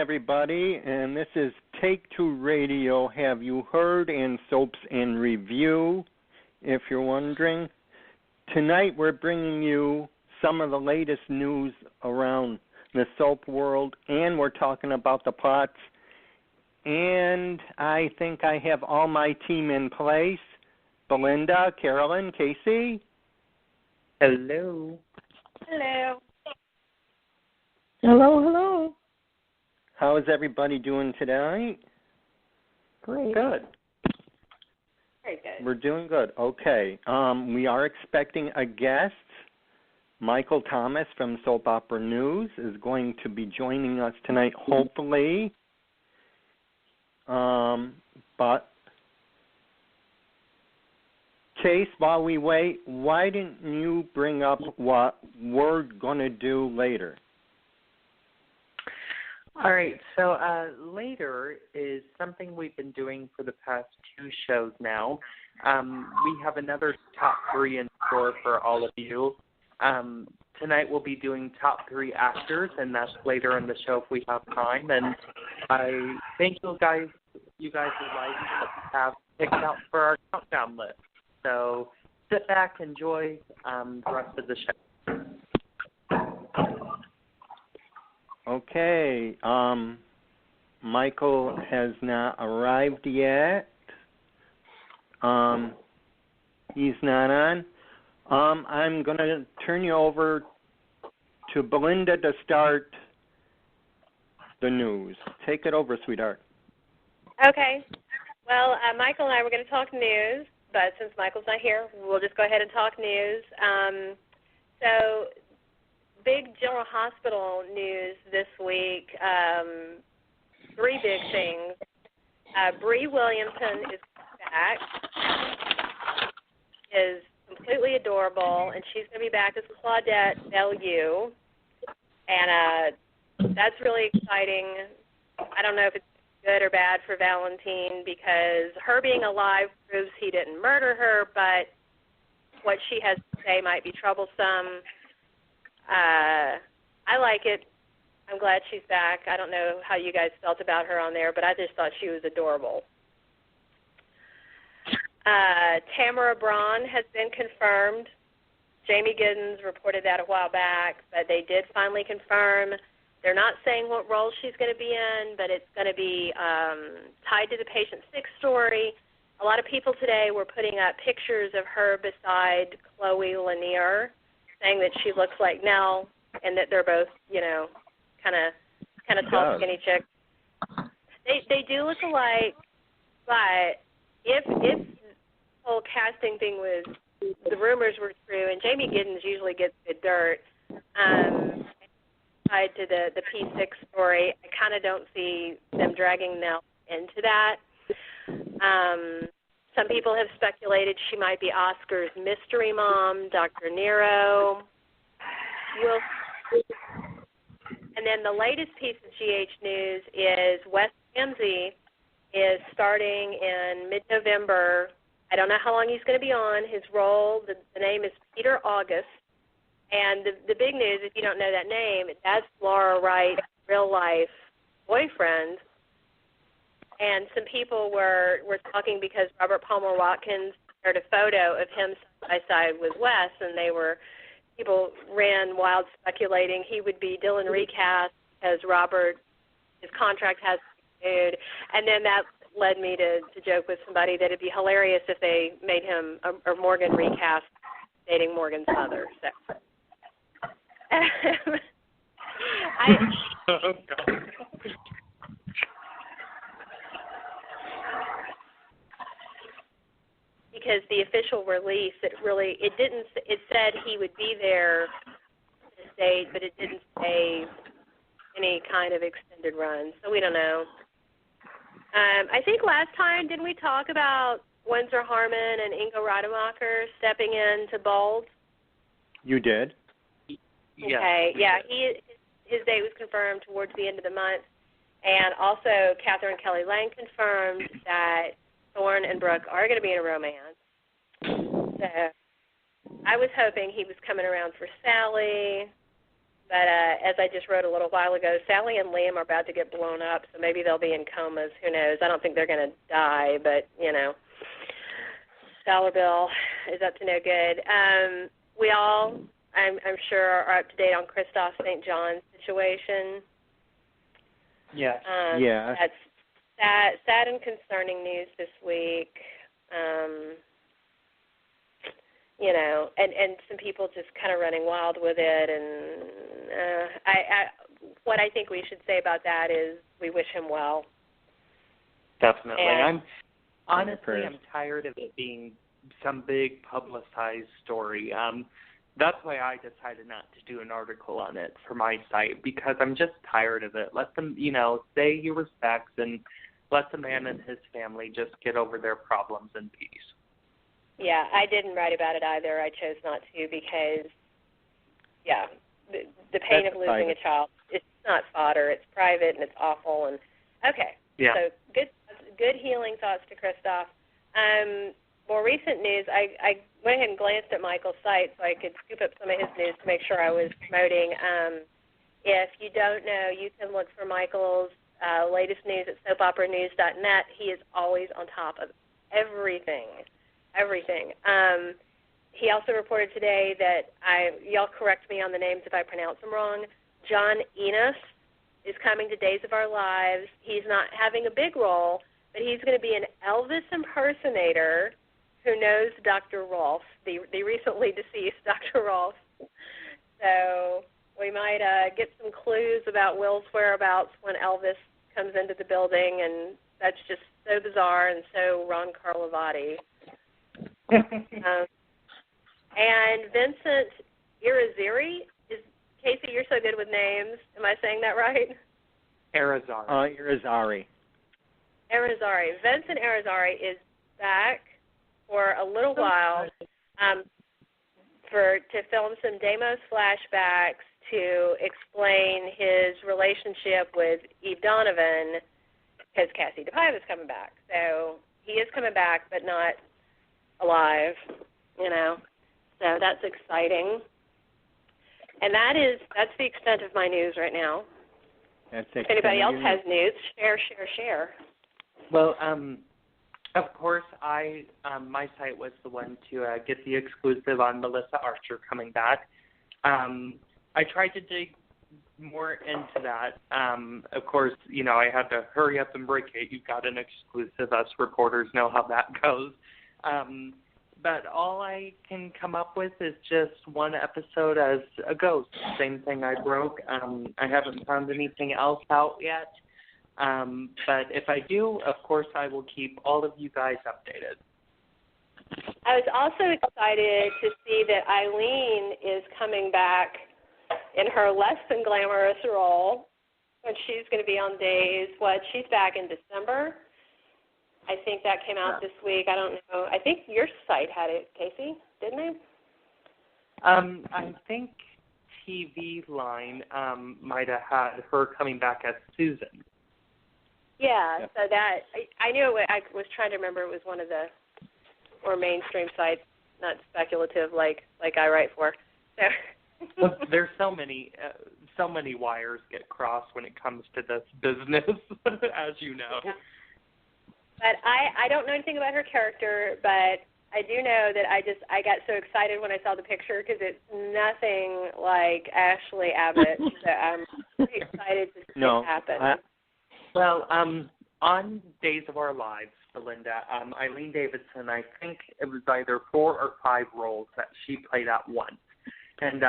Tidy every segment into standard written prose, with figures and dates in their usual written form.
everybody, and this is Take Two Radio. Have you heard? And Soaps in Review, if you're wondering. Tonight we're bringing you some of the latest news around the soap world, and we're talking about the plots. And I think I have all my team in place. Belinda, Carolyn, Casey. Hello. Hello. Hello, hello. How is everybody doing tonight? Great. Good. Very good. We're doing good. Okay. We are expecting a guest. Michael Thomas from Soap Opera News is going to be joining us tonight, hopefully. But, Chase, while we wait, why didn't you bring up what we're going to do later? All right, so later is something we've been doing for the past 2 shows now. We have another top 3 in store for all of you. Tonight we'll be doing top 3 actors, and that's later in the show if we have time. And I think you guys would like what we have picked out for our countdown list. So sit back, enjoy the rest of the show. Okay, Michael has not arrived yet. He's not on. I'm going to turn you over to Belinda to start the news. Take it over, sweetheart. Okay. Well, Michael and I were going to talk news, but since Michael's not here, we'll just go ahead and talk news. So, big General Hospital news this week. 3 big things. Bree Williamson is back. Is completely adorable, and she's going to be back as Claudette Bellew. And that's really exciting. I don't know if it's good or bad for Valentine, because her being alive proves he didn't murder her, but what she has to say might be troublesome. I like it. I'm glad she's back. I don't know how you guys felt about her on there, but I just thought she was adorable. Tamara Braun has been confirmed. Jamie Giddens reported that a while back, but they did finally confirm. They're not saying what role she's going to be in, but it's going to be tied to the Patient 6 story. A lot of people today were putting up pictures of her beside Chloe Lanier, saying that she looks like Nell and that they're both, kind of tall, skinny chicks. They do look alike, but if the whole casting thing was, the rumors were true, and Jamie Giddens usually gets the dirt, tied to the P6 story, I kind of don't see them dragging Nell into that. Some people have speculated she might be Oscar's mystery mom, Dr. Nero. And then the latest piece of GH news is Wes Ramsey is starting in mid-November. I don't know how long he's going to be on. His role, the name is Peter August. And the big news, if you don't know that name, that's Laura Wright's real-life boyfriend. And some people were talking because Robert Palmer Watkins shared a photo of him side by side with Wes, and people ran wild speculating he would be Dylan recast because his contract has to be renewed. And then that led me to joke with somebody that it'd be hilarious if they made him or Morgan recast dating Morgan's mother. So. Because the official release, it said he would be there to the state, but it didn't say any kind of extended run, so we don't know. I think last time, didn't we talk about Windsor Harmon and Ingo Rademacher stepping in to Bold? You did? Okay, yeah, his date was confirmed towards the end of the month, and also Catherine Kelly Lang confirmed that Thorne and Brooke are going to be in a romance. So I was hoping he was coming around for Sally, But as I just wrote a little while ago, Sally and Liam are about to get blown up, so maybe they'll be in comas. Who knows? I don't think they're going to die, but, Dollar Bill is up to no good. We all, I'm sure, are up to date on Christoph St. John's situation. Yes. Yeah. That's sad and concerning news this week. And some people just kind of running wild with it. And what I think we should say about that is we wish him well. Definitely. And I'm tired of it being some big publicized story. That's why I decided not to do an article on it for my site, because I'm just tired of it. Let them, say your respects and let the man and his family just get over their problems in peace. Yeah, I didn't write about it either. I chose not to because, the pain of losing a child, it's not fodder. It's private and it's awful. And okay, so good healing thoughts to Christoph. More recent news, I went ahead and glanced at Michael's site so I could scoop up some of his news to make sure I was promoting. If you don't know, you can look for Michael's latest news at soapoperanews.net. He is always on top of everything. He also reported today that y'all correct me on the names if I pronounce them wrong. John Enos is coming to Days of Our Lives. He's not having a big role, but he's going to be an Elvis impersonator who knows Dr. Rolfe, the recently deceased Dr. Rolfe. So we might get some clues about Will's whereabouts when Elvis comes into the building, and that's just so bizarre and so Ron Carlivati. And Vincent Irizarry Casey, you're so good with names. Am I saying that right? Irizarry. Irizarry. Vincent Irizarry is back for a little while to film some Deimos flashbacks to explain his relationship with Eve Donovan, because Cassie DePive is coming back. So he is coming back, but not alive, So that's exciting. And that's the extent of my news right now. If anybody else has news, share. Well, of course, my site was the one to get the exclusive on Melissa Archer coming back. I tried to dig more into that. Of course, I had to hurry up and break it. You've got an exclusive. Us reporters know how that goes. But all I can come up with is just one episode as a ghost. Same thing I broke. I haven't found anything else out yet. But if I do, of course, I will keep all of you guys updated. I was also excited to see that Eileen is coming back in her less than glamorous role when she's going to be on Days. She's back in December. I think that came out this week. I don't know. I think your site had it, Casey, didn't they? I think TV Line might have had her coming back as Susan. Yeah, so that I knew it. I was trying to remember it was one of the more mainstream sites, not speculative like I write for. So. Well, there's so many wires get crossed when it comes to this business, as you know. Yeah. But I don't know anything about her character, but I do know that I got so excited when I saw the picture because it's nothing like Ashley Abbott. So I'm pretty excited to see it happen. Well, on Days of Our Lives, Belinda, Eileen Davidson, I think it was either 4 or 5 roles that she played at once. And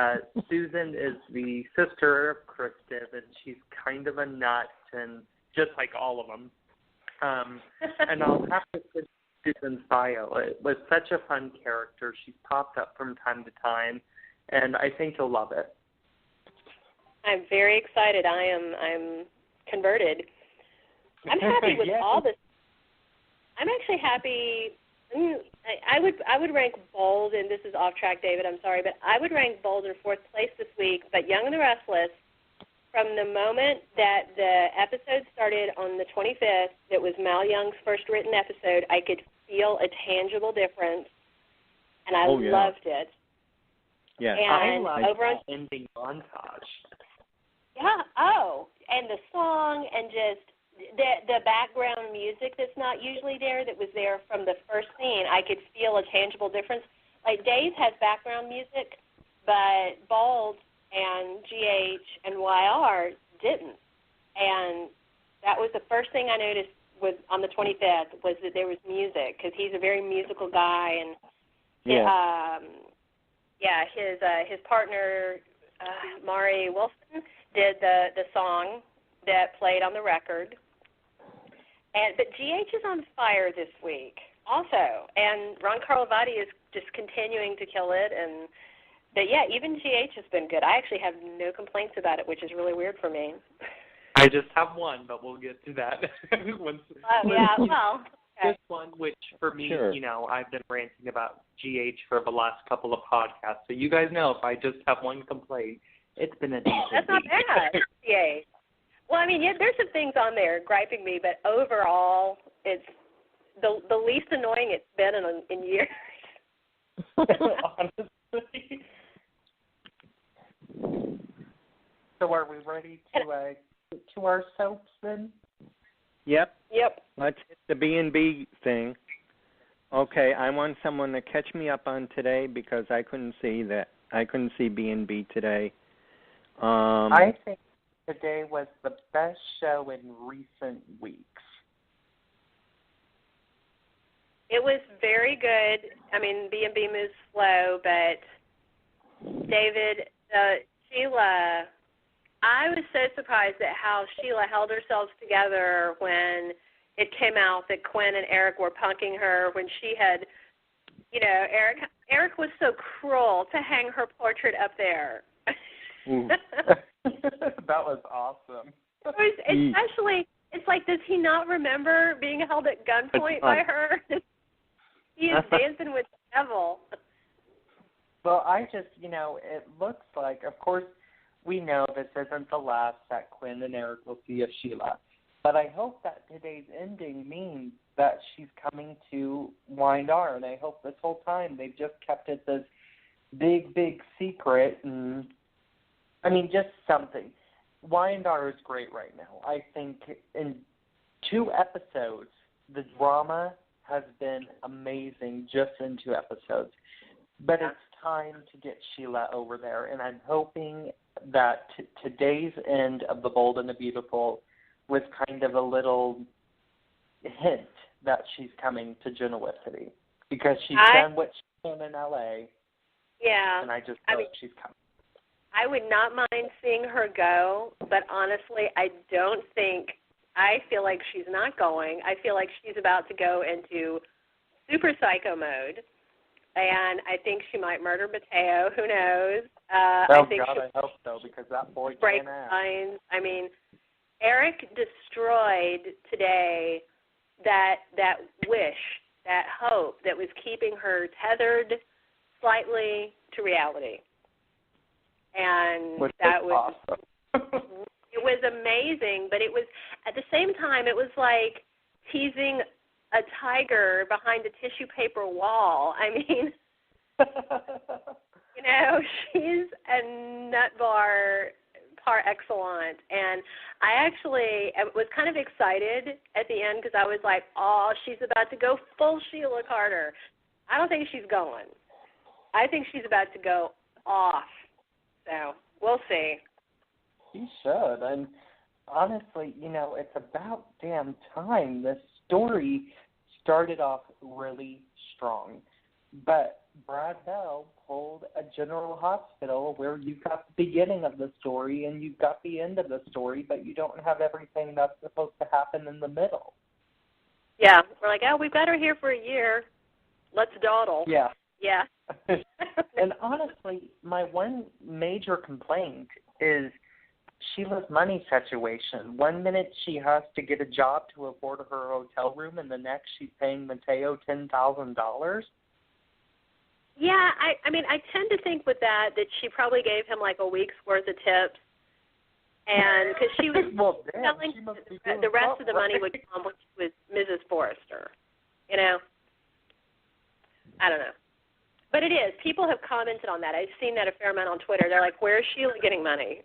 Susan is the sister of Kristen, and she's kind of a nut, and just like all of them. And I'll have to put Susan's bio. It was such a fun character. She's popped up from time to time, and I think you'll love it. I'm very excited. I'm converted. I'm happy with all this. I'm actually happy. I would rank Bold, and this is off track, David, I'm sorry, but I would rank Bold in 4th place this week, but Young and the Restless, from the moment that the episode started on the 25th, that was Mal Young's first written episode, I could feel a tangible difference, and I loved it. Yeah. I And love over on that ending montage. yeah, oh, and the song and just the background music that's not usually there, that was there from the first scene. I could feel a tangible difference. Like Days has background music, but Bold and GH and YR didn't. And that was the first thing I noticed was on the 25th, was that there was music, because he's a very musical guy. And his partner, Mari Wilson, did the song that played on the record. But GH is on fire this week also, and Ron Carlivati is just continuing to kill it. But yeah, even GH has been good. I actually have no complaints about it, which is really weird for me. I just have one, but we'll get to that. This one, which for me, Sure. I've been ranting about GH for the last couple of podcasts, so you guys know if I just have one complaint, it's been a decent That's not week. bad, GH. Well, I mean, yeah, there's some things on there griping me, but overall, it's the least annoying it's been in years. Honestly. So are we ready to get to our soaps then? Yep. Yep. Let's hit the B&B thing. Okay, I want someone to catch me up on today because I couldn't see that. I couldn't see B&B today. I think today was the best show in recent weeks. It was very good. I mean, B&B moves slow, but David, Sheila, I was so surprised at how Sheila held herself together when it came out that Quinn and Eric were punking her when she had, Eric was so cruel to hang her portrait up there. That was awesome. Especially, it's like, does he not remember being held at gunpoint by her? He is dancing with the devil. Well, I just, it looks like, of course, we know this isn't the last that Quinn and Eric will see of Sheila. But I hope that today's ending means that she's coming to Wind-R, and I hope this whole time they've just kept it this big, big secret. And I mean, just something. Wind-R is great right now. I think in 2 episodes, the drama has been amazing just in 2 episodes. But it's time to get Sheila over there, and I'm hoping that today's end of The Bold and the Beautiful was kind of a little hint that she's coming to Genoa City, because she's done what she's done in L.A., and I just hope she's coming. I would not mind seeing her go, but honestly, I feel like she's not going. I feel like she's about to go into super psycho mode, and I think she might murder Mateo. Who knows? I hope so, because that boy break can't act. lines. I mean, Eric destroyed today that wish, that hope that was keeping her tethered slightly to reality. And that was awesome. It was amazing, but it was, at the same time, it was like teasing a tiger behind a tissue paper wall. I mean, she's a nut bar par excellence. And I actually was kind of excited at the end because I was like, oh, she's about to go full Sheila Carter. I don't think she's going. I think she's about to go off. So we'll see. She should. And honestly, it's about damn time. This story started off really strong. But Brad Bell pulled a General Hospital where you've got the beginning of the story and you've got the end of the story, but you don't have everything that's supposed to happen in the middle. Yeah. We're like, we've got her here for a year. Let's dawdle. Yeah. Yeah. And honestly, my one major complaint is Sheila's money situation. 1 minute she has to get a job to afford her hotel room, and the next she's paying Mateo $10,000. Yeah, I mean, I tend to think with that she probably gave him like a week's worth of tips, and because she was telling the rest of the money would come when she was Mrs. Forrester. I don't know. But it is. people have commented on that. I've seen that a fair amount on Twitter. They're like, where is Sheila getting money?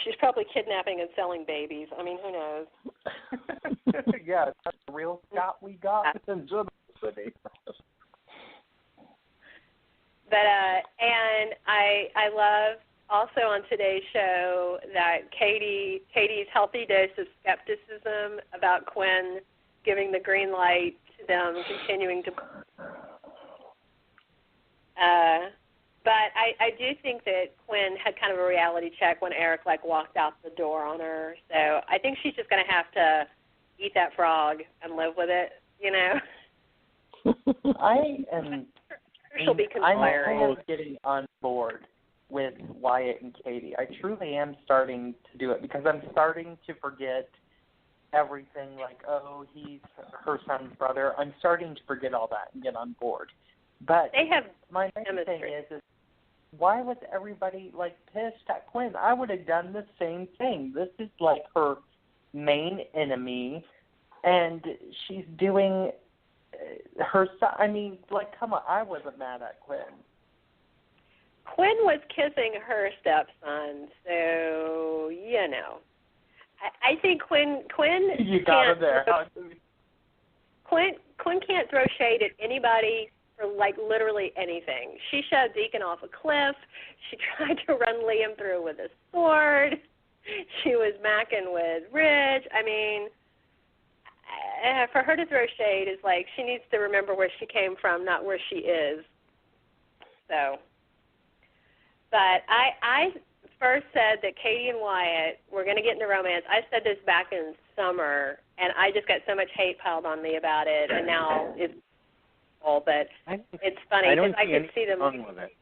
She's probably kidnapping and selling babies. I mean, who knows? Yeah, that's the real Scott we got in Germany. But and I love also on today's show that Katie's healthy dose of skepticism about Quinn giving the green light to them continuing to. But I do think that Quinn had kind of a reality check when Eric walked out the door on her. So I think she's just going to have to eat that frog and live with it, you know. She'll be conspiring. I'm getting on board with Wyatt and Katie. I truly am starting to do it because I'm starting to forget everything he's her son's brother. I'm starting to forget all that and get on board. But they have my main thing is why was everybody pissed at Quinn? I would have done the same thing. This is her main enemy, and she's doing her son. I mean, come on, I wasn't mad at Quinn. Quinn was kissing her stepson, so you know. I think Quinn. You got it there. Quinn can't throw shade at anybody for literally anything. She shoved Deacon off a cliff. She tried to run Liam through with a sword. She was macking with Rich. I mean, for her to throw shade is she needs to remember where she came from, not where she is. So, but I first said that Katie and Wyatt were going to get into romance. I said this back in summer, and I just got so much hate piled on me about it, and now it's all. But it's funny because I could see them. Wrong with it.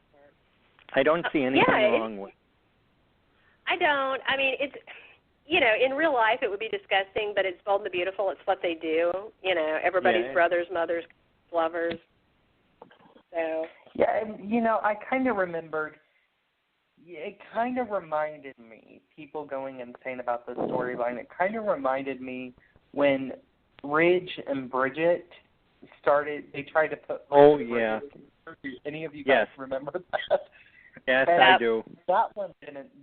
I don't see anything wrong with it. I don't. I mean, it's, in real life it would be disgusting, but it's Bold and the Beautiful. It's what they do. Everybody's brothers, mothers, lovers. So. Yeah, I kind of remembered. It kind of reminded me, people going insane about the storyline, it kind of reminded me when Ridge and Bridget they tried to put... Oh, yeah. Any of you guys remember that? Yes, I do. That one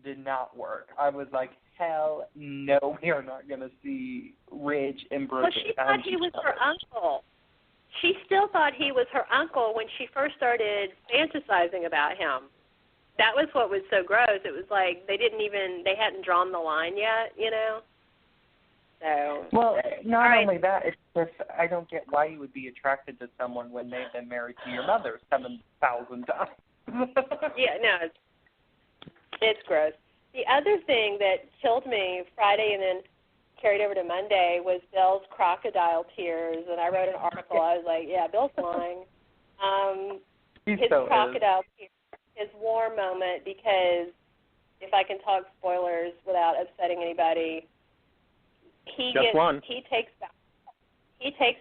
did not work. I was like, hell no, we are not going to see Ridge and Bridget. Well, she thought he was her uncle. She still thought he was her uncle when she first started fantasizing about him. That was what was so gross. It was they hadn't drawn the line yet, So. Well, not only that, it's just I don't get why you would be attracted to someone when they've been married to your mother 7,000 times. Yeah, no, it's gross. The other thing that killed me Friday and then carried over to Monday was Bill's crocodile tears, and I wrote an article. I was like, yeah, Bill's lying. His crocodile tears. His war moment, because if I can talk spoilers without upsetting anybody, he takes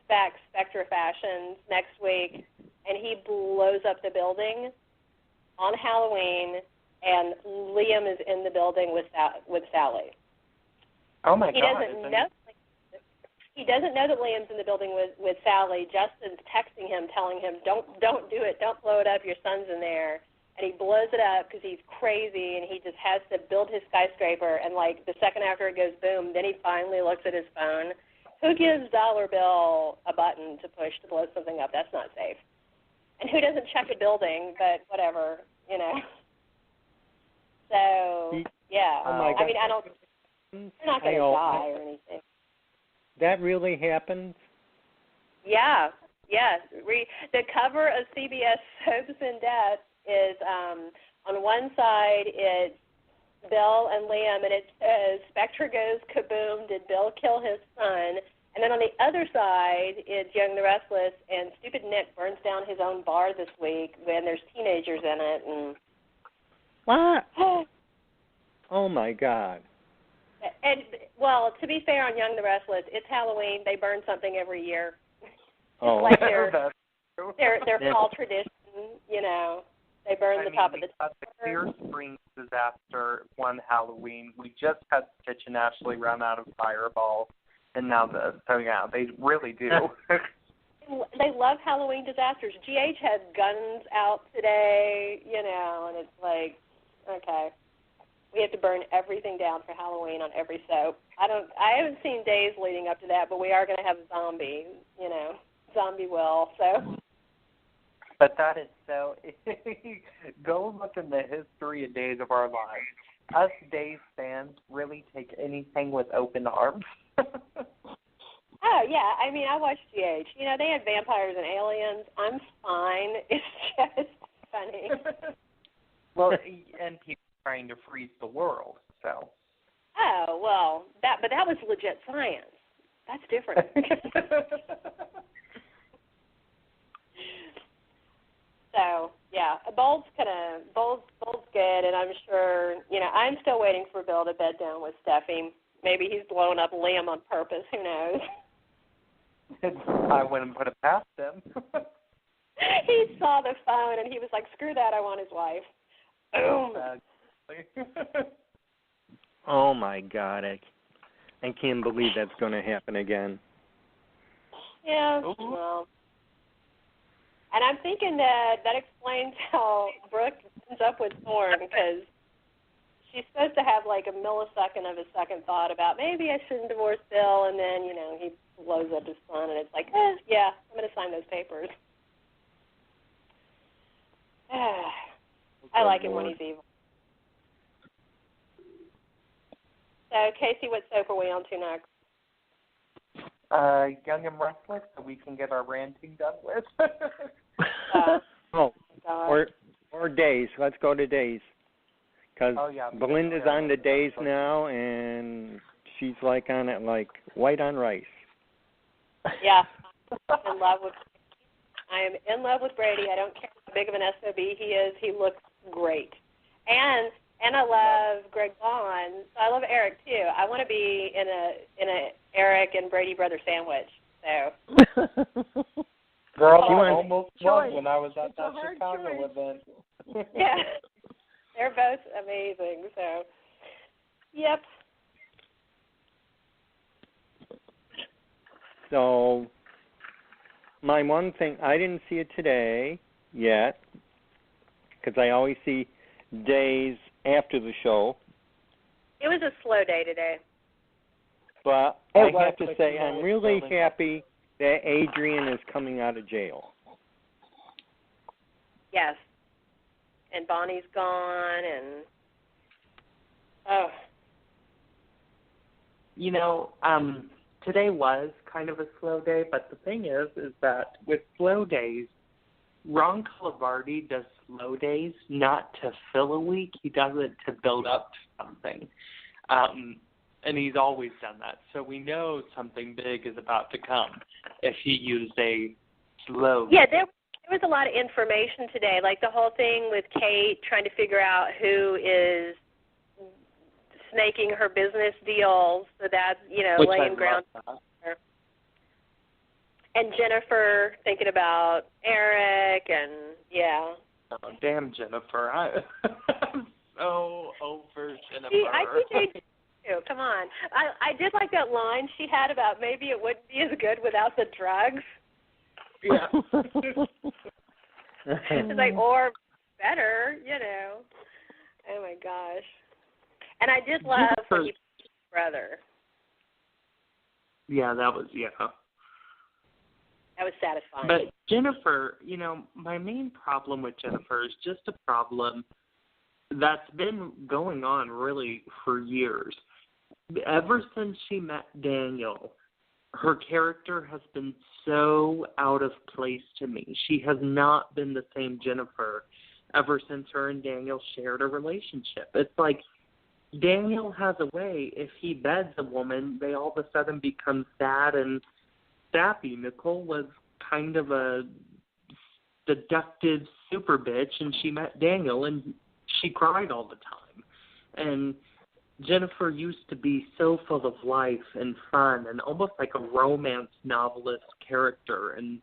back Spectre Fashions next week, and he blows up the building on Halloween, and Liam is in the building with Sally. Oh my God! He doesn't know that Liam's in the building with Sally. Justin's texting him, telling him, "Don't do it. Don't blow it up. Your son's in there." And he blows it up because he's crazy, and he just has to build his skyscraper. And, the second after it goes boom, then he finally looks at his phone. Who gives Dollar Bill a button to push to blow something up? That's not safe. And who doesn't check a building, but whatever, So, yeah. Oh my God. I mean, they're not going to die or anything. That really happened? Yeah. Yes. The cover of CBS Soaps and Death is on one side it's Bill and Liam, and it says Spectre goes kaboom, did Bill kill his son? And then on the other side it's Young the Restless, and stupid Nick burns down his own bar this week when there's teenagers in it. And what? Oh my God. And well, to be fair on Young the Restless, it's Halloween. They burn something every year. Oh. It's their fall tradition, They burn the top of the tower. The Clear Springs disaster one Halloween. We just had Stitch and Ashley run out of Fireball, and now this. So, yeah, they really do. they love Halloween disasters. GH had guns out today, and it's like, okay, we have to burn everything down for Halloween on every soap. I haven't seen days leading up to that, but we are going to have zombie will, so. But that is so, go look in the history of Days of Our Lives. Us Days fans really take anything with open arms. Oh, yeah. I mean, I watched GH. They had vampires and aliens. I'm fine. It's just funny. Well, and people trying to freeze the world, so. Oh, well, but that was legit science. That's different. So, yeah, Bold's good, and I'm sure, I'm still waiting for Bill to bed down with Steffi. Maybe he's blowing up Liam on purpose. Who knows? I wouldn't put it past him. He saw the phone, and he was like, screw that, I want his wife. Boom. Oh, my God. I can't believe that's going to happen again. Yeah, well. And I'm thinking that explains how Brooke ends up with Thorne, because she's supposed to have like a millisecond of a second thought about maybe I shouldn't divorce Bill, and then, he blows up his son, and it's like, yeah, I'm going to sign those papers. I like him when he's evil. So, Casey, what soap are we on to next? Young and Restless, so we can get our ranting done with. Or Days. Let's go to Days. Because Belynda's on the Days now, and she's like on it like white on rice. Yeah, I am in love with Brady. I don't care how big of an SOB he is. He looks great. And I love Greg Vaughn. So I love Eric too. I want to be in a Eric and Brady brother sandwich. So. Girl, I almost won when I was at that Chicago event. Yeah, they're both amazing. So, yep. So, my one thing, I didn't see it today yet, because I always see Days after the show. It was a slow day today. But I have to say, I'm really happy that Adrian is coming out of jail. Yes. And Bonnie's gone, and, today was kind of a slow day, but the thing is that with slow days, Ron Calavardi does slow days not to fill a week. He does it to build up to something. And he's always done that. So we know something big is about to come if he used a slow. Yeah, there was a lot of information today, like the whole thing with Kate trying to figure out who is snaking her business deals, so that's, laying ground. And Jennifer thinking about Eric, and yeah. Oh, damn Jennifer. I'm so over Jennifer. I think they do. Come on. I did like that line she had about maybe it wouldn't be as good without the drugs. Yeah. It's like, or better, Oh, my gosh. And I did love when he put his brother. Yeah, that was, That was satisfying. But Jennifer, my main problem with Jennifer is just a problem that's been going on really for years. Ever since she met Daniel, her character has been so out of place to me. She has not been the same Jennifer ever since her and Daniel shared a relationship. It's like Daniel has a way, if he beds a woman, they all of a sudden become sad and sappy. Nicole was kind of a seductive super bitch, and she met Daniel, and she cried all the time. And Jennifer used to be so full of life and fun and almost like a romance novelist character, and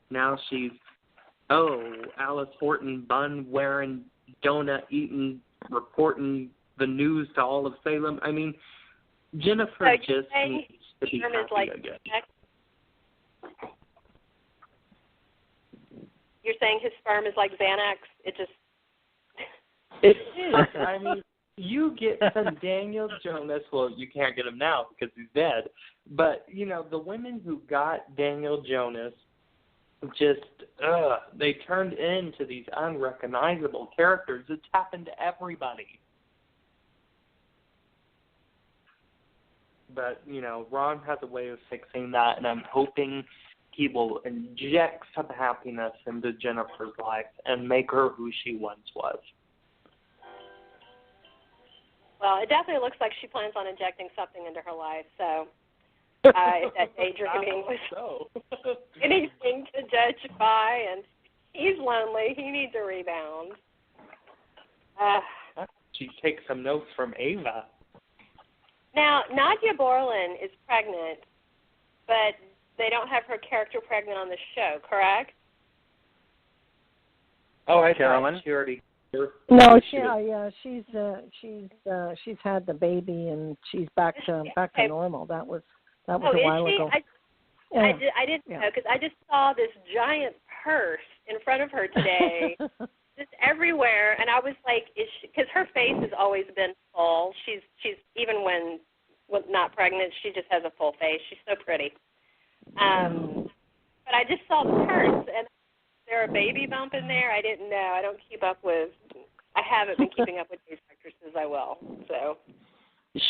now she's, Alice Horton, bun-wearing, donut-eating, reporting the news to all of Salem. I mean, Jennifer just needs to be happy again. you're saying his sperm is like Xanax? It just... It is. I mean, you get some Daniel Jonas. Well, you can't get him now because he's dead. But, you know, the women who got Daniel Jonas just, they turned into these unrecognizable characters. It's happened to everybody. But, you know, Ron has a way of fixing that, and I'm hoping he will inject some happiness into Jennifer's life and make her who she once was. Well, it definitely looks like she plans on injecting something into her life, so if that daydreaming was anything to judge by, and he's lonely, he needs a rebound. She takes some notes from Ava. Now, Nadia Borland is pregnant, but they don't have her character pregnant on the show, correct? Oh, I Carolyn? thought she already... No, she's had the baby and she's back to normal. That was a while ago. I didn't know because I just saw this giant purse in front of her today, just everywhere, and I was like, because her face has always been full. She's even when not pregnant, she just has a full face. She's so pretty. But I just saw the purse and. Is there a baby bump in there? I didn't know. I haven't been keeping up with these actresses. I will. So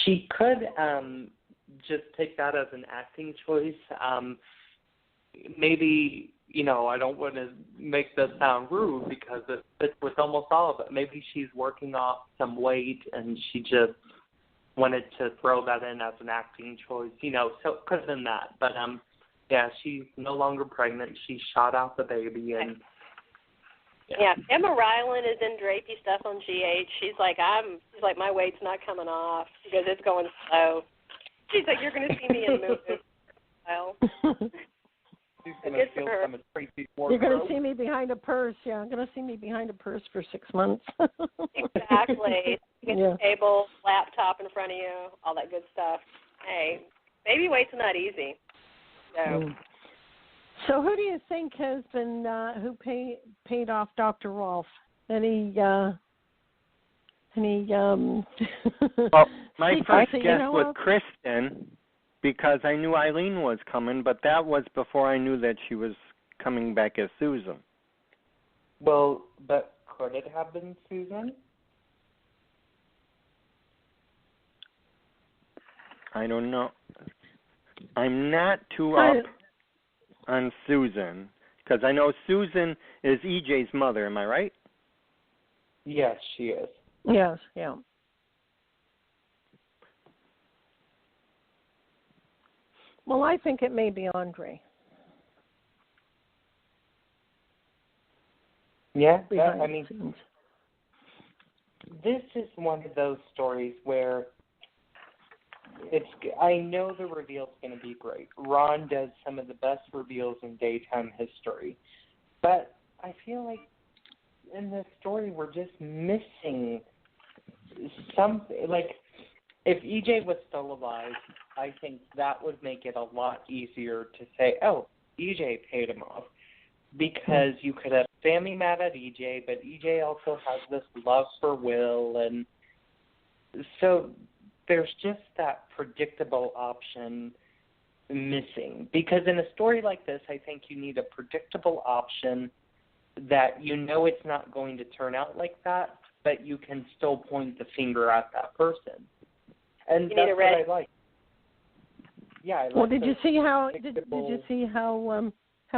she could just take that as an acting choice. Maybe, you know, I don't want to make this sound rude because it fits with almost all of it. Maybe she's working off some weight and she just wanted to throw that in as an acting choice. You know, so it could have been that. But yeah, she's no longer pregnant. She shot out the baby, and Emma Ryland is in drapey stuff on GH. She's like, my weight's not coming off because it's going slow. She's like, you're going to see me in movies. She's going to feel some Tracy Ford. You're going to see me behind a purse. Yeah, I'm going to see me behind a purse for 6 months. Exactly. You get the table, laptop in front of you, all that good stuff. Hey, baby weight's not easy. So who do you think has been who paid off Dr. Rolfe? Any well, my first guess was Kristen because I knew Eileen was coming, but that was before I knew that she was coming back as Susan. Well, but could it have been Susan? I don't know. I'm not too up on Susan because I know Susan is EJ's mother. Am I right? Yes, she is. Yes, yeah. Well, I think it may be Andre. Yeah, I mean, this is one of those stories where I know the reveal's going to be great. Ron does some of the best reveals in daytime history. But I feel like in this story we're just missing something. Like, if EJ was still alive, I think that would make it a lot easier to say, oh, EJ paid him off. Because you could have Sammy mad at EJ, but EJ also has this love for Will. And so there's just that predictable option missing. Because in a story like this, I think you need a predictable option that you know it's not going to turn out like that, but you can still point the finger at that person. And that's what I like. Yeah, I like. Well, did you see how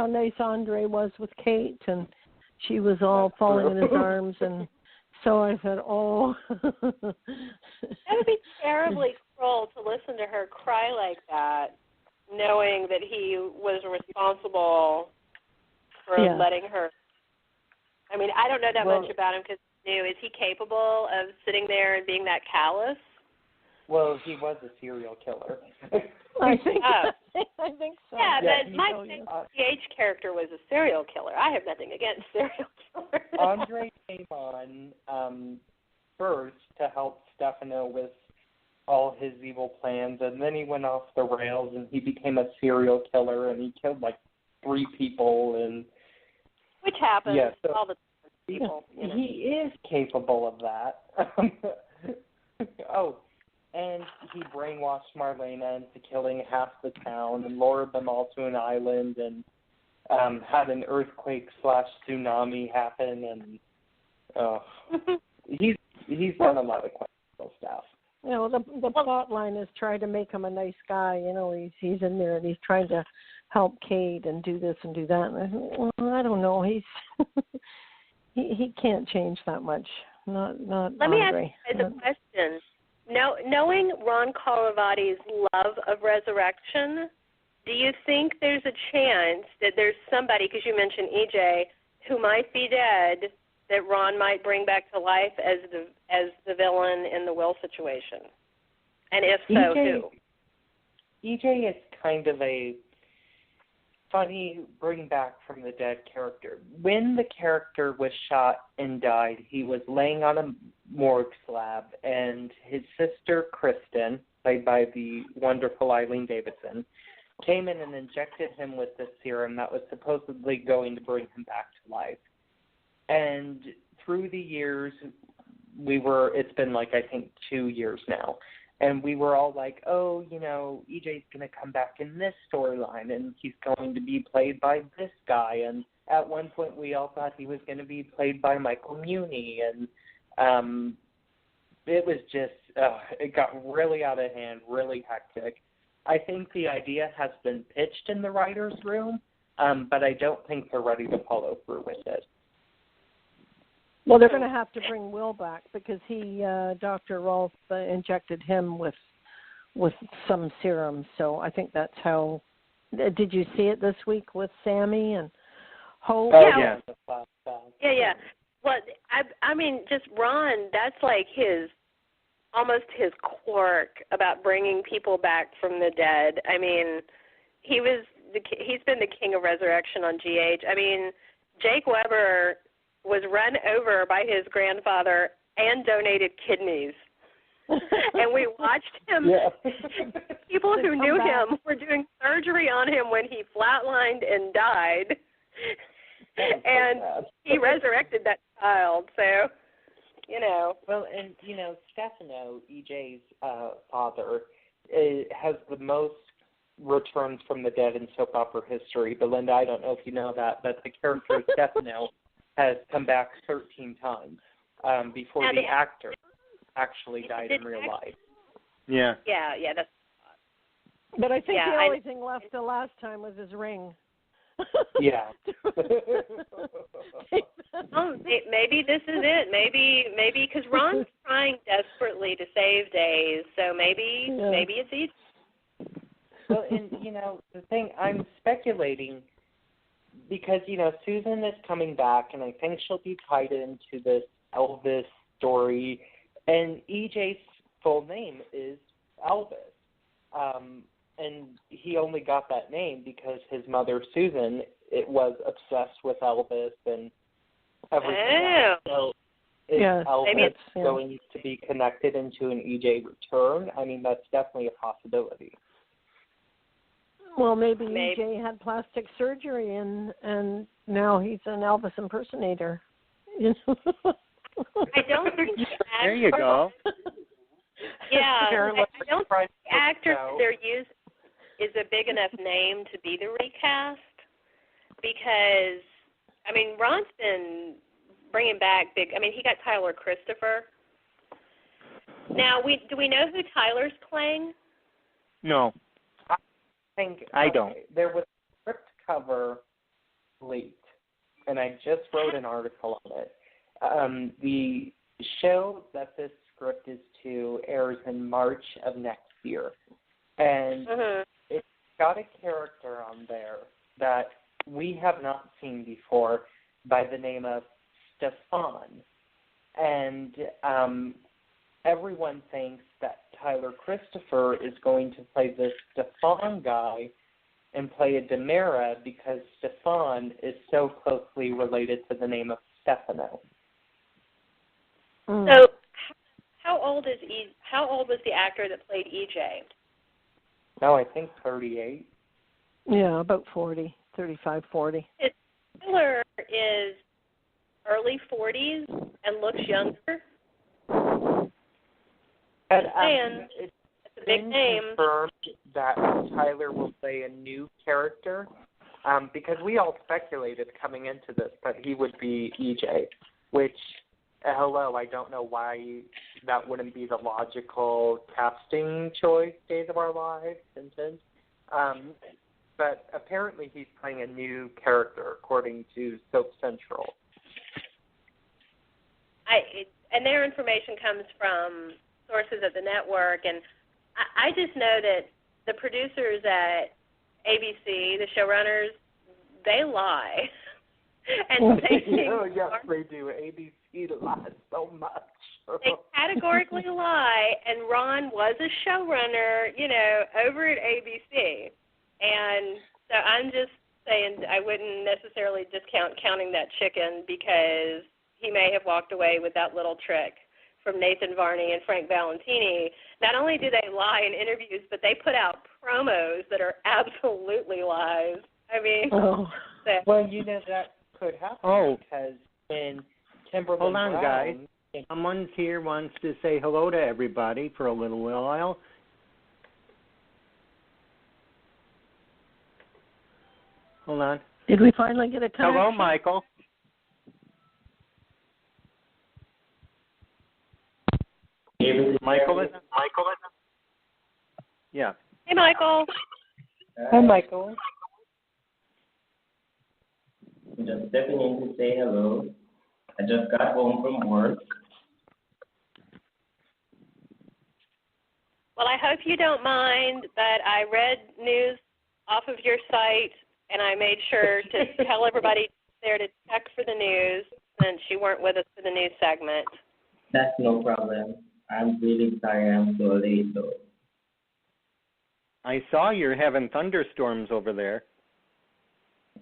nice Andre was with Kate, and she was all falling in his arms, and so I said, oh. That would be terribly cruel to listen to her cry like that, knowing that he was responsible for letting her. I mean, I don't know that much about him because I knew. Is he capable of sitting there and being that callous? Well, he was a serial killer. I think so. Yeah, but my PH character was a serial killer. I have nothing against serial killers. Andre came on first to help Stefano with all his evil plans, and then he went off the rails and he became a serial killer, and he killed like 3 people. And which happens so all the time. People, you know. He is capable of that. Oh, and he brainwashed Marlena into killing half the town and lured them all to an island and had an earthquake/tsunami happen, and he's done a lot of questionable stuff. You know, the plot line is trying to make him a nice guy. You know, he's in there and he's trying to help Kate and do this and do that. And I think, well, I don't know. He's he can't change that much. Not Let me Andre. ask you guys a question. Knowing Ron Carlivati's love of resurrection, do you think there's a chance that there's somebody, because you mentioned EJ, who might be dead, that Ron might bring back to life as the villain in the Will situation? And if so, who? EJ is kind of a funny bring back from the dead character. When the character was shot and died, he was laying on a morgue slab, and his sister Kristen, played by the wonderful Eileen Davidson, came in and injected him with this serum that was supposedly going to bring him back to life. And through the years, it's been like, I think, 2 years now, and we were all like, oh, you know, EJ's going to come back in this storyline, and he's going to be played by this guy. And at one point, we all thought he was going to be played by Michael Muhney. And it was just, it got really out of hand, really hectic. I think the idea has been pitched in the writer's room, but I don't think they're ready to follow through with it. Well, they're going to have to bring Will back because Dr. Rolfe injected him with some serum. So I think that's how. Did you see it this week with Sammy and Hope? Oh, yeah. Yeah. Well, I mean, just Ron. That's like almost his quirk about bringing people back from the dead. I mean, he's been the king of resurrection on GH. I mean, Jake Weber was run over by his grandfather and donated kidneys. And we watched him. Yeah. People who knew him were doing surgery on him when he flatlined and died. And he resurrected that child. So, you know. Well, and, you know, Stefano, EJ's father, has the most returns from the dead in soap opera history. Belinda, I don't know if you know that, but the character Stefano has come back 13 times before the actor actually died in real life. Yeah. Yeah, that's. But I think the only thing left the last time was his ring. Yeah. Oh, maybe this is it. Maybe because Ron's trying desperately to save days, so maybe it's easy. Well, and, you know, the thing, I'm speculating because, you know, Susan is coming back, and I think she'll be tied into this Elvis story, and EJ's full name is Elvis. And he only got that name because his mother, Susan, was obsessed with Elvis and everything else. So is Elvis going to be connected into an EJ return? I mean, that's definitely a possibility. Well, maybe EJ had plastic surgery and now he's an Elvis impersonator. You know? I don't think there you go. Yeah, I don't think the actor that they're using is a big enough name to be the recast because, I mean, Ron's been bringing back big. I mean, he got Tyler Christopher. Now, do we know who Tyler's playing? No. I don't. There was a script cover leaked, and I just wrote an article on it. The show that this script is to airs in March of next year, and it's got a character on there that we have not seen before by the name of Stefan, and everyone thinks that Tyler Christopher is going to play this Stefan guy and play a Demera because Stefan is so closely related to the name of Stefano. So, how old was the actor that played EJ? No, I think 38. Yeah, about 40, 35, 40. Tyler is early 40s and looks younger. And it's a big name. Confirmed that Tyler will play a new character, because we all speculated coming into this that he would be EJ, which, hello, I don't know why that wouldn't be the logical casting choice, Days of Our Lives sentence. But apparently he's playing a new character, according to Soap Central. And their information comes from sources at the network, and I just know that the producers at ABC, the showrunners, they lie. And they yes, they do. ABC lies so much. They categorically lie, and Ron was a showrunner, over at ABC. And so I'm just saying I wouldn't necessarily discount counting that chicken, because he may have walked away with that little trick from Nathan Varney and Frank Valentini. Not only do they lie in interviews, but they put out promos that are absolutely lies. I mean, well, that could happen because when Kimberly Hold on, Brown, guys. Someone's here wants to say hello to everybody for a little while. Hold on. Did we finally get a connection? Hello, Michael. Michael is? Yeah. Hey, Michael. Hi, Michael. Just stepping in to say hello. I just got home from work. Well, I hope you don't mind, but I read news off of your site, and I made sure to tell everybody there to check for the news since you weren't with us for the news segment. That's no problem. I'm really sorry I'm so late, though. I saw you're having thunderstorms over there.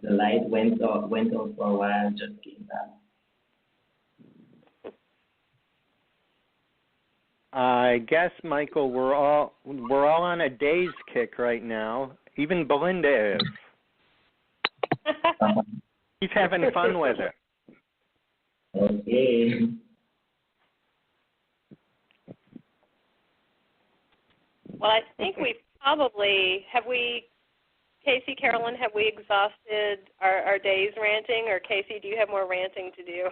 The light went off for a while, just came back. I guess, Michael, we're all on a day's kick right now. Even Belinda is. He's having fun with it. Okay. Well, I think we probably, Casey, CAROLYN, have we exhausted our days ranting? Or Casey, do you have more ranting to do?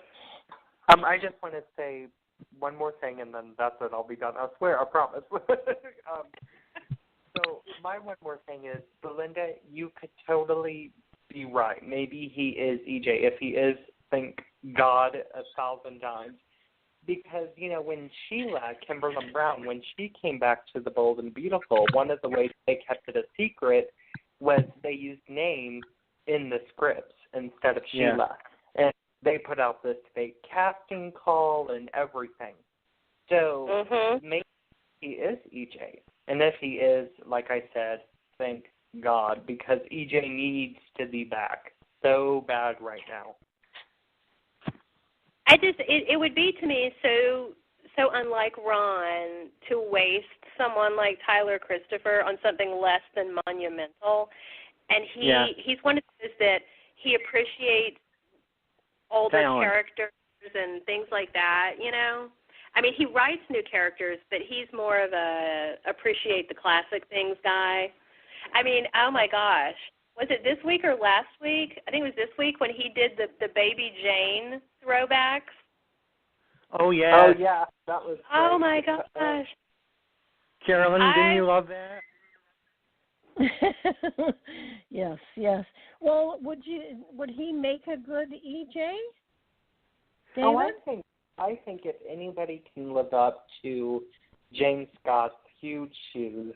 I just want to say one more thing, and then that's it. I'll be done. I swear, I promise. So my one more thing is, Belinda, you could totally be right. Maybe he is EJ. If he is, thank God 1,000 times. Because, when Sheila, Kimberly Brown, when she came back to the Bold and Beautiful, one of the ways they kept it a secret was they used names in the scripts instead of Sheila. Yeah. And they put out this fake casting call and everything. So maybe he is EJ. And if he is, like I said, thank God, because EJ needs to be back so bad right now. It would be to me so unlike Ron to waste someone like Tyler Christopher on something less than monumental. And he's one of those that he appreciates older characters and things like that, I mean, he writes new characters, but he's more of a appreciate the classic things guy. I mean, oh my gosh. Was it this week or last week? I think it was this week when he did the Baby Jane throwbacks. Oh, yeah. Oh, yeah. That was great. Oh, my gosh. CAROLYN, didn't you love that? Yes. Well, would he make a good EJ? David? Oh, I think if anybody can live up to James Scott's huge shoes,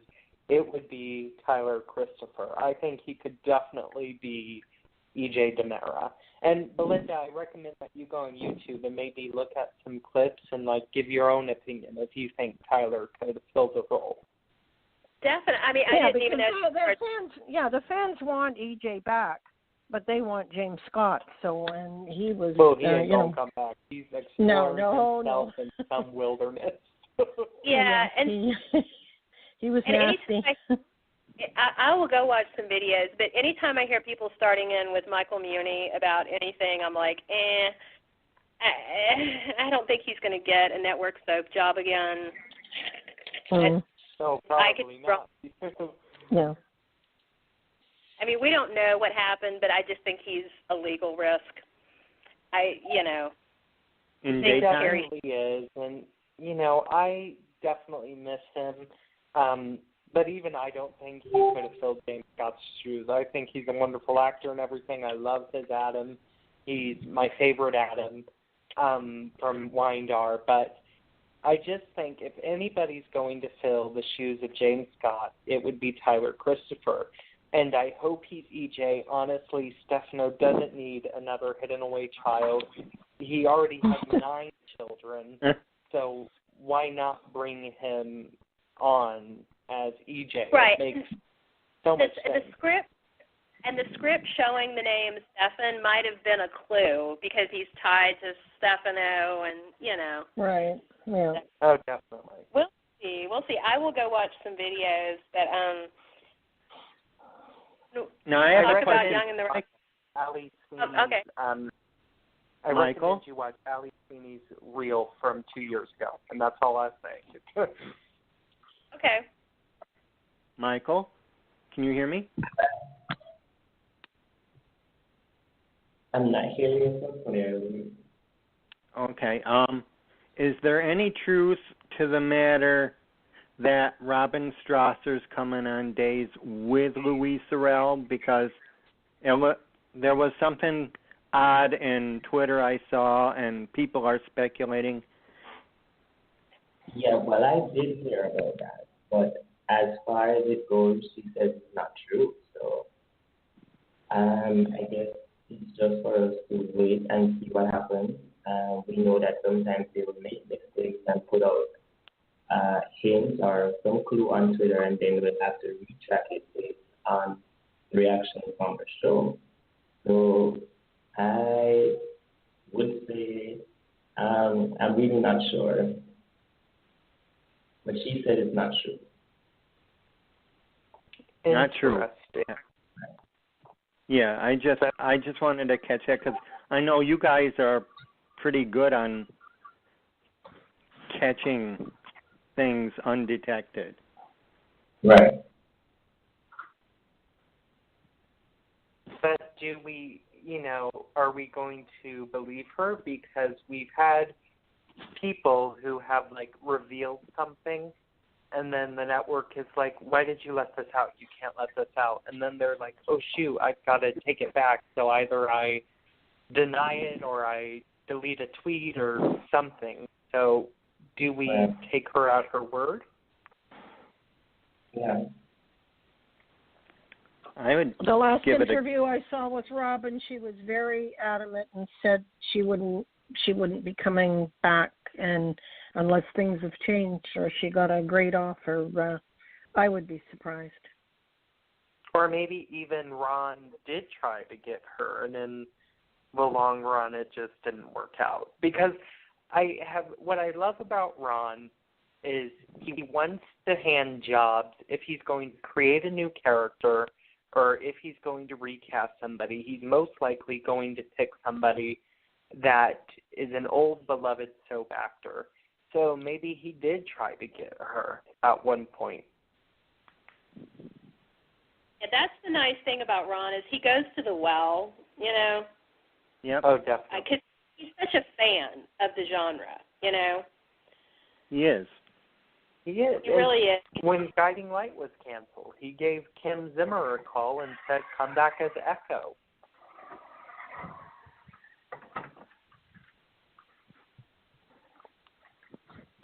it would be Tyler Christopher. I think he could definitely be EJ DiMera. And Belinda, I recommend that you go on YouTube and maybe look at some clips and give your own opinion if you think Tyler could fill the role. Definitely. I mean, I didn't even know. The fans want EJ back, but they want James Scott. So when he was, he ain't gonna come back. He's explored himself in some wilderness. Yeah, and he was nasty. I will go watch some videos, but anytime I hear people starting in with Michael Muni about anything, I'm like, I don't think he's going to get a network soap job again. No, probably not. Yeah. I mean, we don't know what happened, but I just think he's a legal risk. In He daytime? definitely is, and, I definitely miss him. But even I don't think he could have filled James Scott's shoes. I think he's a wonderful actor and everything. I love his Adam. He's my favorite Adam from Windar. But I just think if anybody's going to fill the shoes of James Scott, it would be Tyler Christopher. And I hope he's EJ. Honestly, Stefano doesn't need another hidden away child. He already has 9 children. So why not bring him on as EJ? Right. It makes so much sense. The script showing the name Stefan might have been a clue because he's tied to Stefano and, Right, yeah. Oh, definitely. We'll see. I will go watch some videos that, Now, I have talk a about question. Young and the Restless. Ali Sweeney's, okay. I Michael? recommend you watch Ali Sweeney's reel from 2 years ago, and that's all I say. Okay. Michael, can you hear me? I'm not hearing you so clearly. Okay. Is there any truth to the matter that Robin Strasser's coming on days with Louise Sorel? Because there was something odd in Twitter I saw, and people are speculating. Yeah, well, I did hear about that, but as far as it goes, she says it's not true. So, I guess it's just for us to wait and see what happens. We know that sometimes they will make mistakes and put out hints or some clue on Twitter, and then we'll have to retrack it based on reaction from the show. So I would say I'm really not sure, but she said it's not true. Not true. Interesting. Yeah, I just wanted to catch that because I know you guys are pretty good on catching things undetected. Right. But do we, are we going to believe her? Because we've had people who have, revealed something, and then the network is like, why did you let this out? You can't let this out. And then they're like, oh, shoot, I've got to take it back. So either I deny it or I delete a tweet or something. So do we take her at her word? Yeah. I would The last give interview I saw with Robin, she was very adamant and said she wouldn't be coming back, and unless things have changed or she got a great offer, I would be surprised. Or maybe even Ron did try to get her, and in the long run it just didn't work out. Because what I love about Ron is he wants to hand jobs. If he's going to create a new character or if he's going to recast somebody, he's most likely going to pick somebody that is an old beloved soap actor. So maybe he did try to get her at one point. Yeah, that's the nice thing about Ron is he goes to the well, Yep. Oh, definitely. Because he's such a fan of the genre, He is. He is. He really is. When Guiding Light was canceled, he gave Kim Zimmer a call and said, come back as Echo.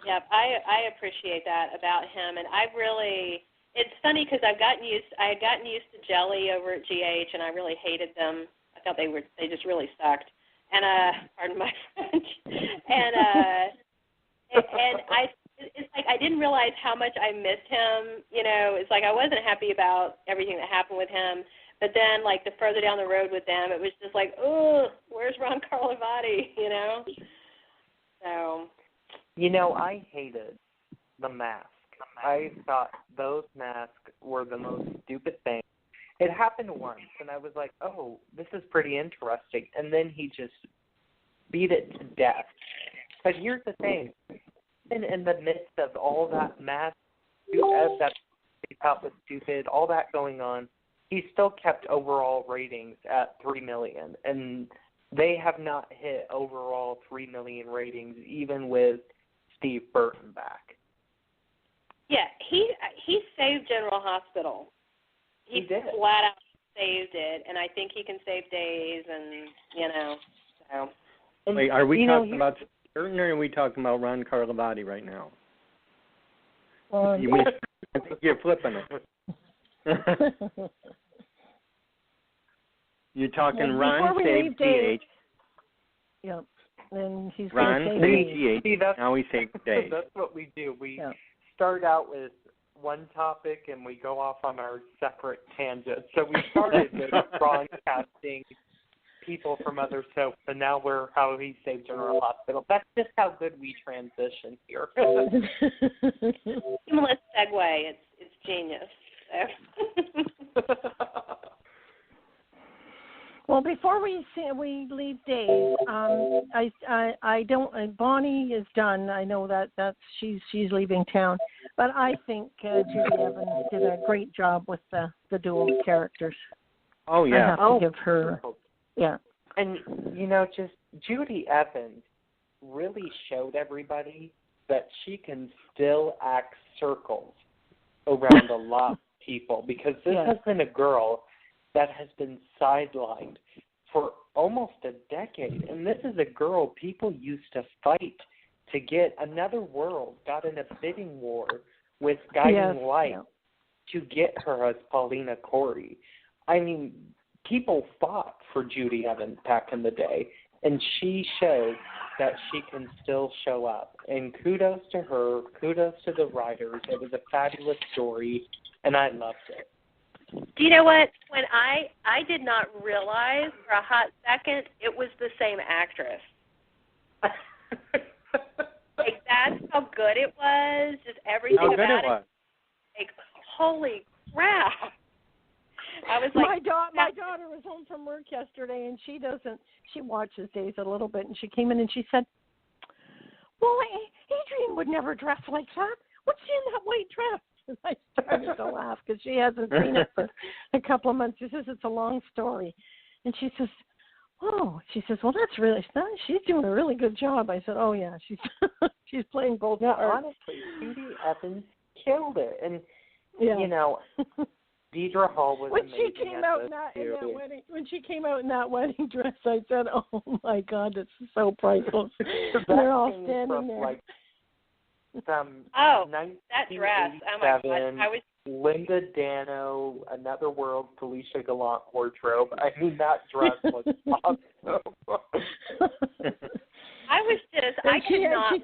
Yep, I appreciate that about him, and it's funny because I had gotten used to Jelly over at GH, and I really hated them. I thought they just really sucked, and pardon my French, and it's like I didn't realize how much I missed him. It's like I wasn't happy about everything that happened with him, but then the further down the road with them, it was just like, oh, where's Ron Carlivati? So. I hated The Mask. I thought those masks were the most stupid thing. It happened once, and I was like, oh, this is pretty interesting. And then he just beat it to death. But here's the thing. Even in the midst of all that mask that he thought was stupid, all that going on, he still kept overall ratings at 3 million. And they have not hit overall 3 million ratings, even with Steve Burton back. Yeah, he saved General Hospital. He did. Flat out saved it, and I think he can save days, and, so. And, wait, are we talking about Steve Burton, or are we talking about Ron Carlivati right now? I think you're flipping it. You're talking Ron saved DH. Yep. And he's Ron saved DH. Now we save days. That's what we do. We start out with one topic and we go off on our separate tangents. So we started with broadcasting people from other soaps, and now we're how he saved General Hospital. That's just how good we transition here. Seamless segue. It's genius. Well, before we leave Dave, I don't. Bonnie is done. I know that's she's leaving town, but I think Judy Evans did a great job with the dual characters. Oh yeah. I have to give her. Yeah. And just Judy Evans really showed everybody that she can still act circles around a lot of people, because this has been a girl that has been sidelined for almost a decade. And this is a girl people used to fight to get. Another World got in a bidding war with Guiding Light to get her as Paulina Corey. I mean, people fought for Judy Evans back in the day, and she showed that she can still show up. And kudos to her, kudos to the writers. It was a fabulous story, and I loved it. Do you know what? When I did not realize for a hot second it was the same actress. Like, that's how good it was. Just everything about it. Like, holy crap! I was like, my daughter was home from work yesterday, and she watches Days a little bit, and she came in and she said, "Well, Adrienne would never dress like that. What's she in that white dress?" And I started to laugh because she hasn't seen it for a couple of months. She says it's a long story. And she says, "Oh," she says, "well, that's really nice. She's doing a really good job." I said, "Oh, yeah, she's playing both parts." Honestly, Judy Evans killed it. And, Deidre Hall was amazing. When she came out in that wedding dress, I said, "Oh, my God, this is so priceless." They're all standing there. Like, that dress. Oh my God. Linda Dano, Another World, Felicia Gallant wardrobe. I mean, that dress was awesome. She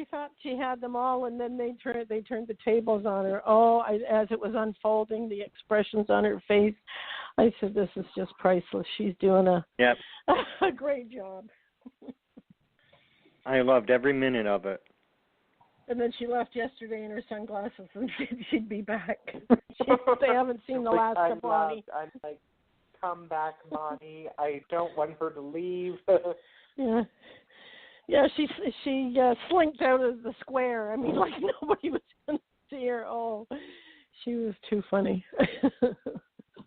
thought she had them all, and then they turned the tables on her. Oh, as it was unfolding, the expressions on her face, I said, "This is just priceless. She's doing a great job." I loved every minute of it. And then she left yesterday in her sunglasses, and she'd be back. They haven't seen the last of Bonnie. I'm like, "Come back, Bonnie. I don't want her to leave." Yeah, she slinked out of the square. I mean, like nobody was going to see her. Oh, she was too funny.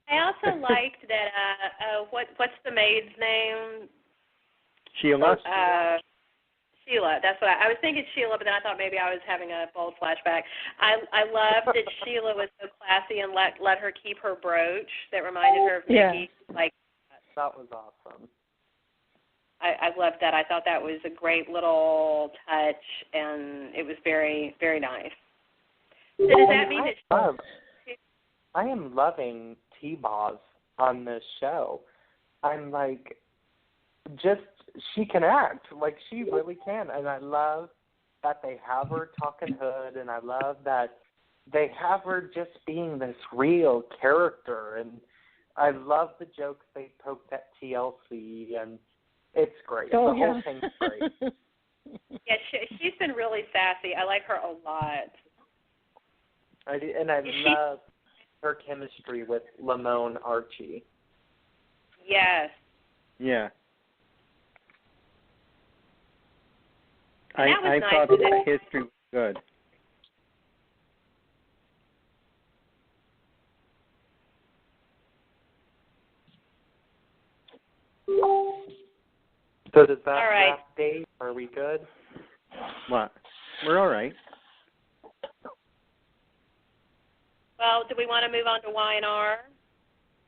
I also liked that. What's the maid's name? Sheila. Sheila. That's what I was thinking. Sheila, but then I thought maybe I was having a bold flashback. I loved that Sheila was so classy and let her keep her brooch that reminded her of Mickey. Like, that was awesome. I loved that. I thought that was a great little touch, and it was very, very nice. So does that mean that I am loving T-Boz on this show. I'm like, she can act. Like, she really can. And I love that they have her talking hood, and I love that they have her just being this real character. And I love the jokes they poked at TLC, and it's great. Oh, the whole thing's great. Yeah, she's been really sassy. I like her a lot. I love her chemistry with Lamone Archie. Yes. Yeah. And that was I nice thought that the history was good. So does that All right. wrap Dave? Are we good? What? We're all right. Well, do we want to move on to Y&R?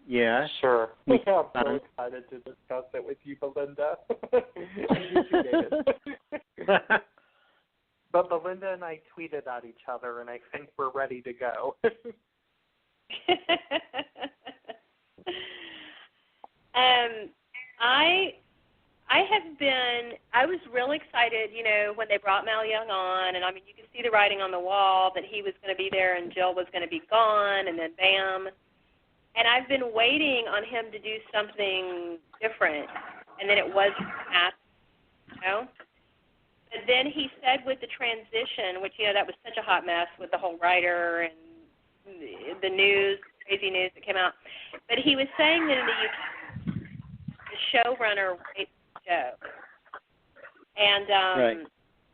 Yeah. Sure. I'm so excited to discuss it with you, Belinda. But Belinda and I tweeted at each other, and I think we're ready to go. I was real excited, when they brought Mal Young on, and I mean, you could see the writing on the wall that he was going to be there and Jill was going to be gone, and then bam. And I've been waiting on him to do something different, and then it wasn't happening, But then he said with the transition, which, that was such a hot mess with the whole writer and the news, crazy news that came out. But he was saying that in the UK, the showrunner raped the show. And right.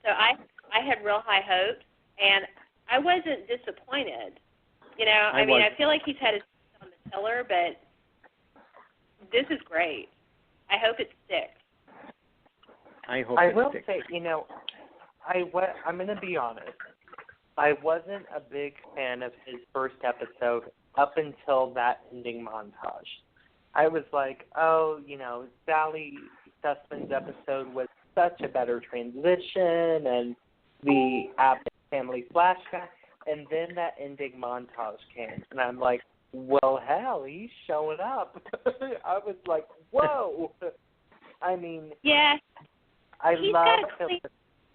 so I had real high hopes, and I wasn't disappointed. I feel like he's had his foot on the tiller, but this is great. I hope it sticks. I hope I it will sticks. say, I'm going to be honest. I wasn't a big fan of his first episode up until that ending montage. I was like, Sally Sussman's episode was such a better transition, and the Abbott family flashback, and then that ending montage came, and I'm like, well, hell, he's showing up. I was like, whoa. I mean, yeah, he's got to clean him.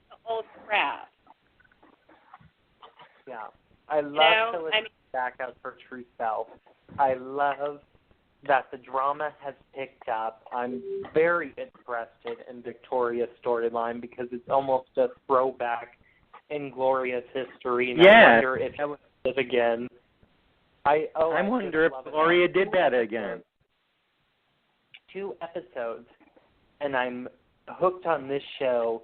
the old crap. Yeah, I love Phyllis back out her true self. I love that the drama has picked up. I'm very interested in Victoria's storyline because it's almost a throwback in Gloria's history, and I wonder if it was again. I wonder if Gloria did that again. 2 episodes, and I'm hooked on this show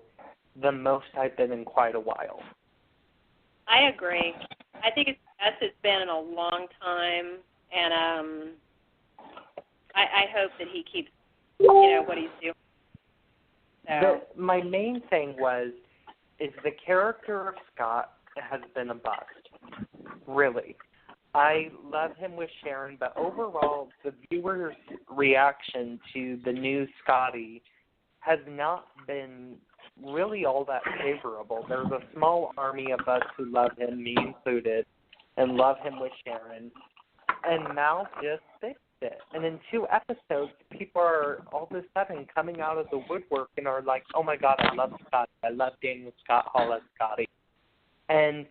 the most I've been in quite a while. I agree. I think it's the best it's been in a long time, and I hope that he keeps, what he's doing. So. My main thing is the character of Scott has been a bust, really. I love him with Sharon, but overall, the viewer's reaction to the new Scotty has not been really all that favorable. There's a small army of us who love him, me included, and love him with Sharon. And Mal just fixed it. And in 2 episodes, people are all of a sudden coming out of the woodwork and are like, oh my God, I love Scotty. I love Daniel Scott Hall as Scotty. And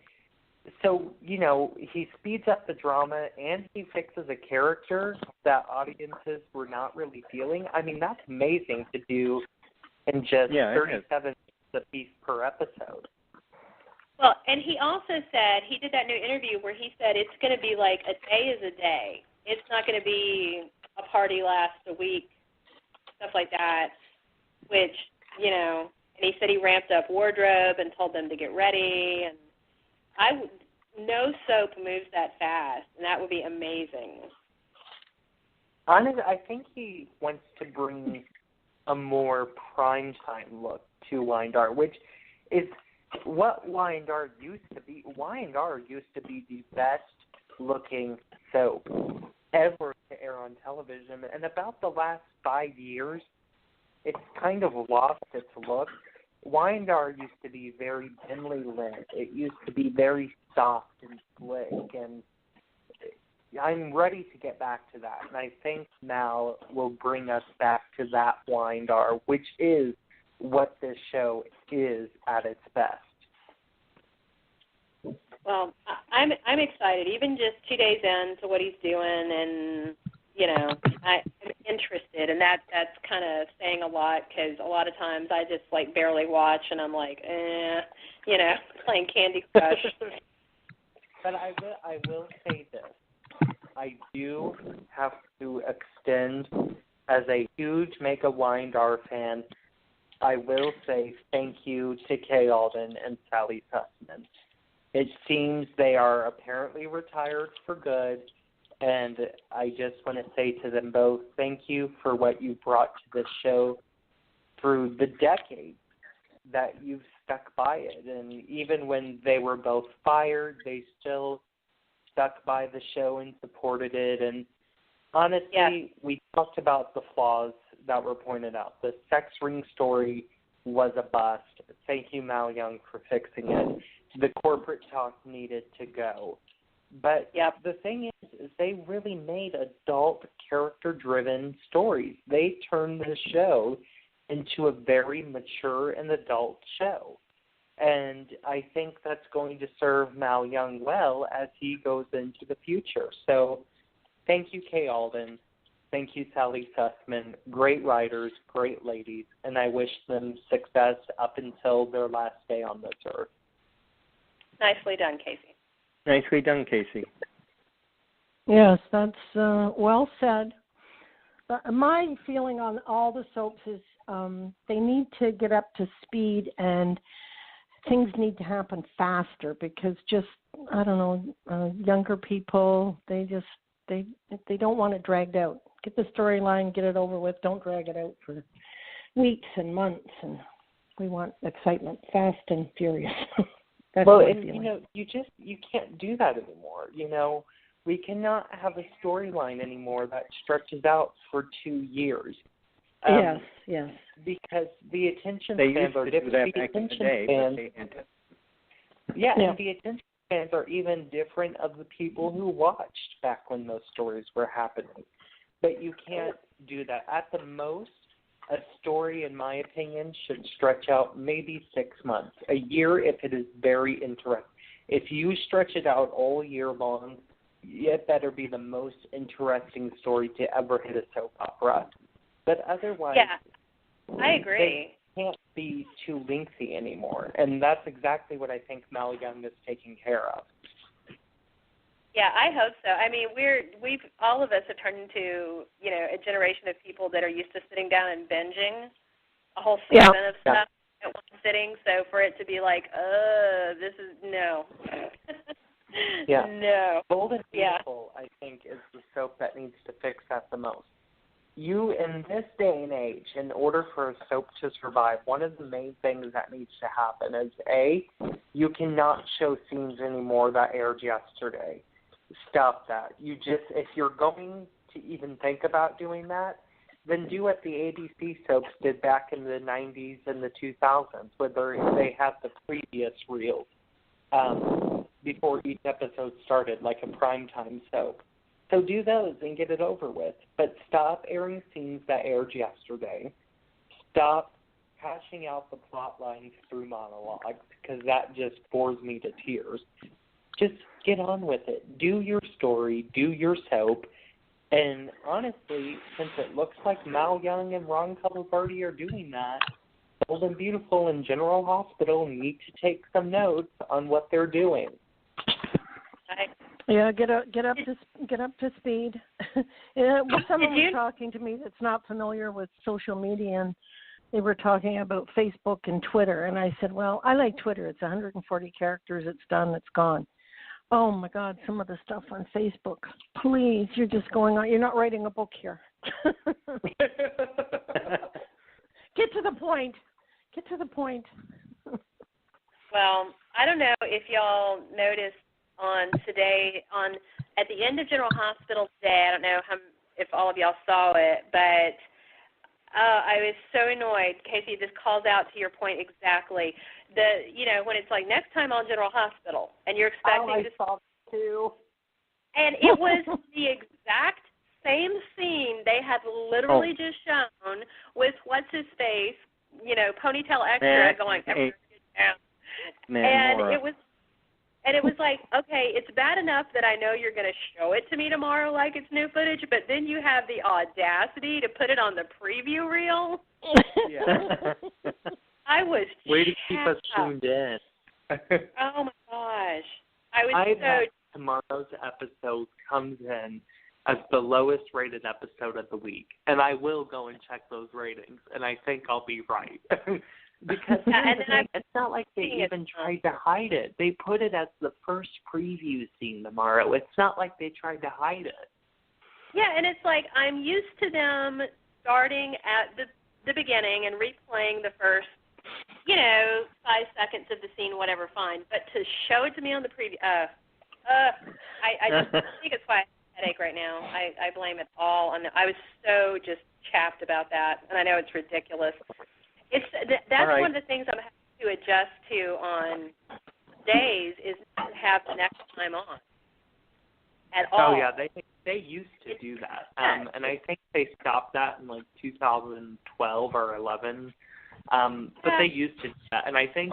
so, he speeds up the drama and he fixes a character that audiences were not really feeling. I mean, that's amazing to do in just 37 minutes a piece per episode. Well, and he also said, he did that new interview where he said it's going to be like a day is a day. It's not going to be a party lasts a week, stuff like that, which, and he said he ramped up wardrobe and told them to get ready, and no soap moves that fast, and that would be amazing. Honestly, I think he wants to bring a more primetime look to Y&R, which is what Y&R used to be. Y&R used to be the best-looking soap ever to air on television, and about the last 5 years, it's kind of lost its look. Y&R used to be very dimly lit. It used to be very soft and slick, and I'm ready to get back to that. And I think Mal will bring us back to that Y&R, which is what this show is at its best. Well, I'm excited, even just 2 days into what he's doing, and I'm interested, and that's kind of saying a lot, because a lot of times I just barely watch, and I'm like, playing Candy Crush. But I will say this. I do have to extend, as a huge Mega Windar fan, I will say thank you to CAROLYN and Sally Sussman. It seems they are apparently retired for good, and I just want to say to them both, thank you for what you brought to this show through the decades that you've stuck by it. And even when they were both fired, they still stuck by the show and supported it. And honestly, we talked about the flaws that were pointed out. The sex ring story was a bust. Thank you, Mal Young, for fixing it. The corporate talk needed to go. But the thing is they really made adult, character-driven stories. They turned the show into a very mature and adult show. And I think that's going to serve Mal Young well as he goes into the future. So thank you, CAROLYN. Thank you, Sally Sussman. Great writers, great ladies, and I wish them success up until their last day on this earth. Nicely done, Casey. Nicely done, Casey. Yes, that's well said. My feeling on all the soaps is they need to get up to speed and things need to happen faster because I don't know, younger people, they don't want it dragged out. Get the storyline, get it over with. Don't drag it out for weeks and months. And we want excitement, fast and furious. That's you can't do that anymore. We cannot have a storyline anymore that stretches out for 2 years. Yes. Because the attention they spans are different. And the attention spans are even different of the people who watched back when those stories were happening. But you can't do that. At the most, a story, in my opinion, should stretch out maybe 6 months, a year if it is very interesting. If you stretch it out all year long, it better be the most interesting story to ever hit a soap opera. But otherwise, I agree. They can't be too lengthy anymore, and that's exactly what I think Mal Young is taking care of. Yeah, I hope so. I mean, we've all of us have turned into, a generation of people that are used to sitting down and binging a whole season of stuff at one sitting. So for it to be like, this is no. No. Bold and Beautiful, I think, is the soap that needs to fix that the most. You, in this day and age, in order for a soap to survive, one of the main things that needs to happen is, A, you cannot show scenes anymore that aired yesterday. Stop that. If you're going to even think about doing that, then do what the ABC soaps did back in the 90s and the 2000s, where they had the previous reel before each episode started, like a primetime soap. So do those and get it over with. But stop airing scenes that aired yesterday. Stop hashing out the plot lines through monologues, because that just bores me to tears. Just get on with it. Do your story. Do your soap. And honestly, since it looks like Mal Young and Ron Calabardi are doing that, Bold and Beautiful and General Hospital need to take some notes on what they're doing. Yeah, get up to speed. Someone was talking to me that's not familiar with social media, and they were talking about Facebook and Twitter, and I said, well, I like Twitter. It's 140 characters. It's done. It's gone. Oh, my God, some of the stuff on Facebook. Please, you're just going on. You're not writing a book here. Get to the point. Get to the point. Well, I don't know if y'all noticed at the end of General Hospital today, I don't know if all of y'all saw it, but I was so annoyed. Casey, this calls out to your point exactly. When it's like next time on General Hospital, and you're expecting I saw it too. And it was the exact same scene they had literally just shown with what's his face, ponytail extra going. And it was like, okay, it's bad enough that I know you're going to show it to me tomorrow like it's new footage, but then you have the audacity to put it on the preview reel. Yeah. I was way to keep us tuned in. Oh, my gosh. I bet tomorrow's episode comes in as the lowest rated episode of the week, and I will go and check those ratings, and I think I'll be right. Because it's not like they even tried to hide it. They put it as the first preview scene tomorrow. It's not like they tried to hide it. Yeah, and it's like I'm used to them starting at the beginning and replaying the first, 5 seconds of the scene, whatever, fine. But to show it to me on the preview, I just think it's why I have a headache right now. I blame it all on I was so just chapped about that, and I know it's ridiculous. That's one of the things I'm having to adjust to on days is not to have the next time on at all. Oh yeah, they used to do that, and I think they stopped that in like 2012 or 11. But they used to do that, and I think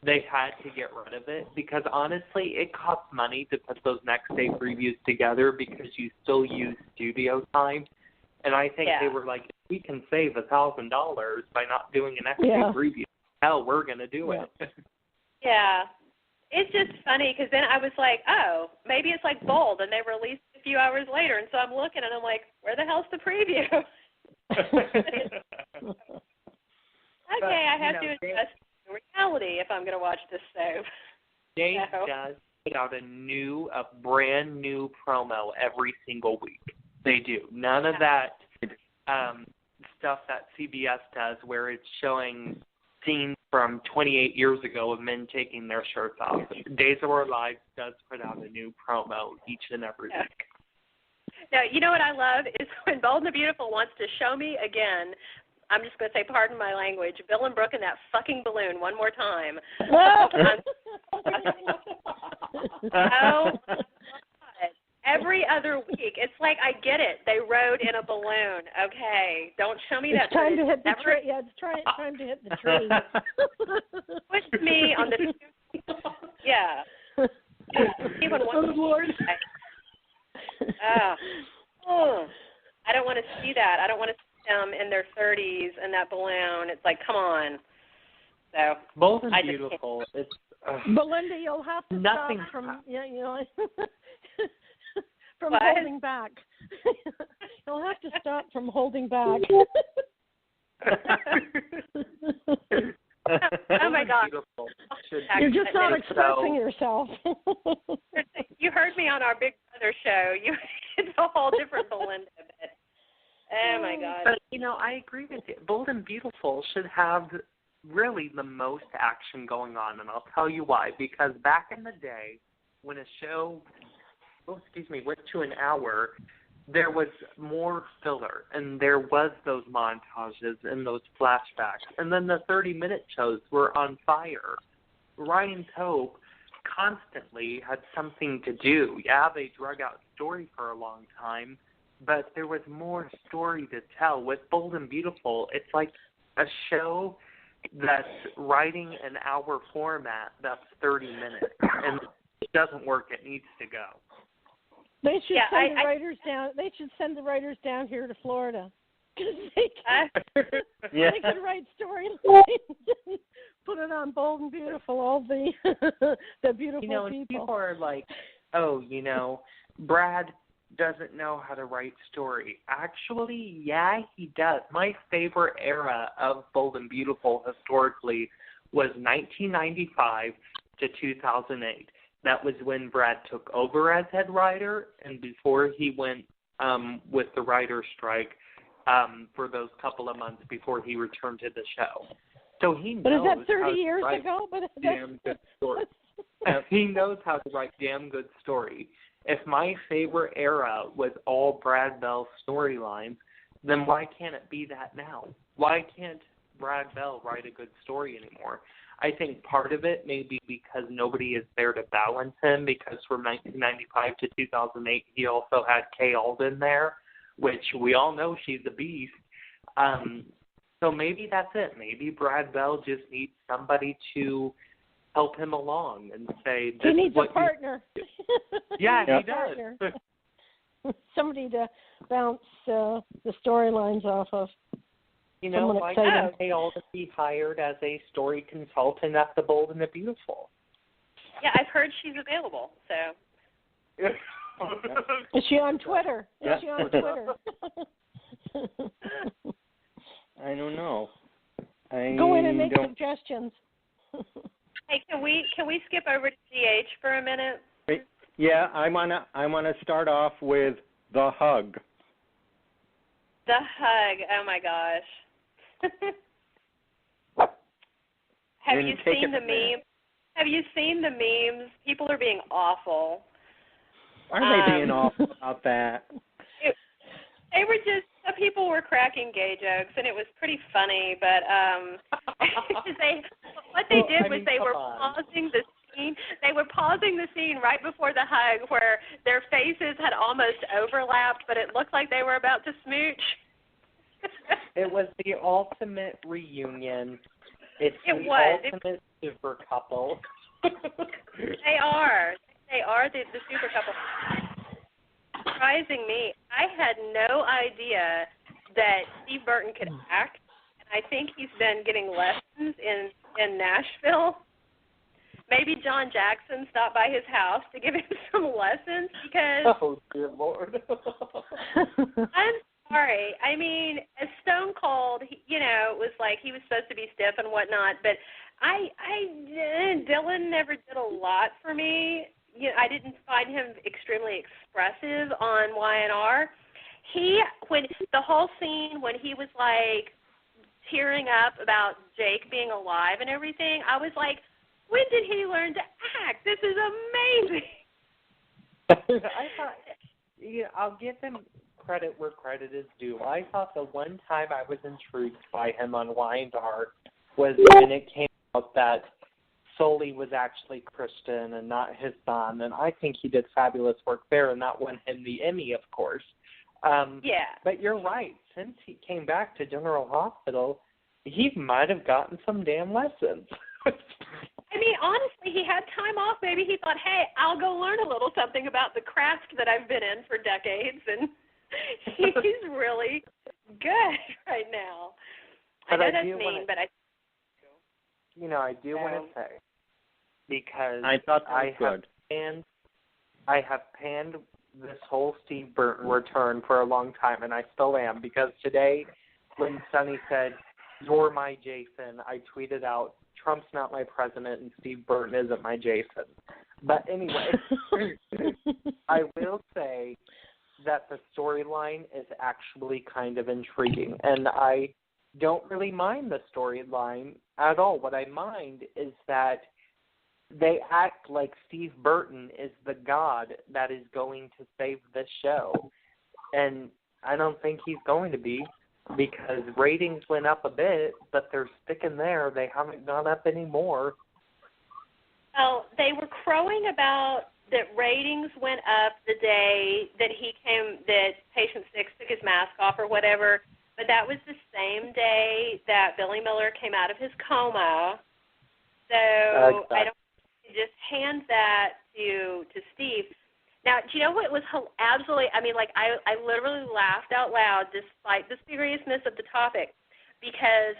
they had to get rid of it because honestly, it costs money to put those next day previews together because you still use studio time. And I think they were like, if we can save $1,000 by not doing an next day preview, hell, we're going to do it. Yeah. It's just funny because then I was like, oh, maybe it's like Bold, and they released it a few hours later. And so I'm looking, and I'm like, where the hell's the preview? Okay, I have to adjust to reality if I'm going to watch this soap. Dave does put out a brand new promo every single week. They do. None of that stuff that CBS does where it's showing scenes from 28 years ago of men taking their shirts off. Days of Our Lives does put out a new promo each and every week. Now, you know what I love is when Bold and the Beautiful wants to show me again, I'm just going to say, pardon my language, Bill and Brooke in that fucking balloon one more time. Oh, my God. Every other week. It's like, I get it. They rode in a balloon. Okay. Don't show me that. It's time to hit the tree. Yeah, it's time to hit the tree. Push me on the... Yeah. Even one more. I don't want to see that. I don't want to see them in their 30s in that balloon. It's like, come on. So Bold and Beautiful. It's Belinda, you'll have to stop from from holding back. You'll have to stop from holding back. Oh my God! You're just not expressing yourself. You heard me on our Big Brother show. It's a whole different Belinda. Oh my God! But I agree with you. Bold and Beautiful should have really the most action going on, and I'll tell you why. Because back in the day, when a show, went to an hour, there was more filler, and there was those montages and those flashbacks. And then the 30-minute shows were on fire. Ryan Tobe constantly had something to do. Yeah, they drug out story for a long time, but there was more story to tell. With Bold and Beautiful, it's like a show that's writing an hour format that's 30 minutes, and it doesn't work. It needs to go. They should send the writers down. They should send the writers down here to Florida. They could write storylines and put it on Bold and Beautiful. All the beautiful people. And people are like, Brad doesn't know how to write story. Actually, yeah, he does. My favorite era of Bold and Beautiful historically was 1995 to 2008. That was when Brad took over as head writer, and before he went with the writer's strike for those couple of months before he returned to the show. So he knows. But is that 30 years ago? Damn good story. He knows how to write damn good story. If my favorite era was all Brad Bell storylines, then why can't it be that now? Why can't Brad Bell write a good story anymore? I think part of it may be because nobody is there to balance him, because from 1995 to 2008, he also had Kay Alden there, which we all know she's a beast. So maybe that's it. Maybe Brad Bell just needs somebody to help him along and say, he needs a partner. Yeah, he does. Somebody to bounce the storylines off of. Why can't Kay Alden be hired as a story consultant at the Bold and the Beautiful? Yeah, I've heard she's available, so. Is she on Twitter? Is she on Twitter? I don't know. Go in and make suggestions. Hey, can we skip over to GH for a minute? Yeah, I wanna start off with the hug. The hug. Oh my gosh. Have you seen the meme? Have you seen the memes? People are being awful. Why are they being awful about that? They were just, some people were cracking gay jokes, and it was pretty funny, but what they did was they were pausing the scene. They were pausing the scene right before the hug where their faces had almost overlapped, but it looked like they were about to smooch. It was the ultimate reunion. It was. Ultimate super couple. They are. They are the super couple. Surprising me, I had no idea that Steve Burton could act, and I think he's been getting lessons in Nashville. Maybe John Jackson stopped by his house to give him some lessons because... Oh, dear Lord. I'm sorry. I mean, as Stone Cold, it was like he was supposed to be stiff and whatnot, but Dylan never did a lot for me. I didn't find him extremely expressive on Y&R. When the whole scene when he was like tearing up about Jake being alive and everything, I was like, when did he learn to act? This is amazing. I thought, I'll give him credit where credit is due. I thought the one time I was intrigued by him on Y&R was when it came out that Sully was actually Christian and not his son, and I think he did fabulous work there, and that won him the Emmy, of course. Yeah. But you're right. Since he came back to General Hospital, he might have gotten some damn lessons. I mean, honestly, he had time off. Maybe he thought, hey, I'll go learn a little something about the craft that I've been in for decades, and he's really good right now. But I know that's mean, but I do want to say, because I thought that was good. I have panned this whole Steve Burton return for a long time, and I still am, because today when Sonny said, "You're my Jason," I tweeted out, "Trump's not my president and Steve Burton isn't my Jason." But anyway, I will say that the storyline is actually kind of intriguing, and I don't really mind the storyline at all. What I mind is that they act like Steve Burton is the god that is going to save this show. And I don't think he's going to be, because ratings went up a bit, but they're sticking there. They haven't gone up anymore. Well, they were crowing about that ratings went up the day that that Patient 6 took his mask off or whatever, but that was the same day that Billy Miller came out of his coma. So I don't just hand that to Steve. Now, do you know what was absolutely, I literally laughed out loud despite the seriousness of the topic, because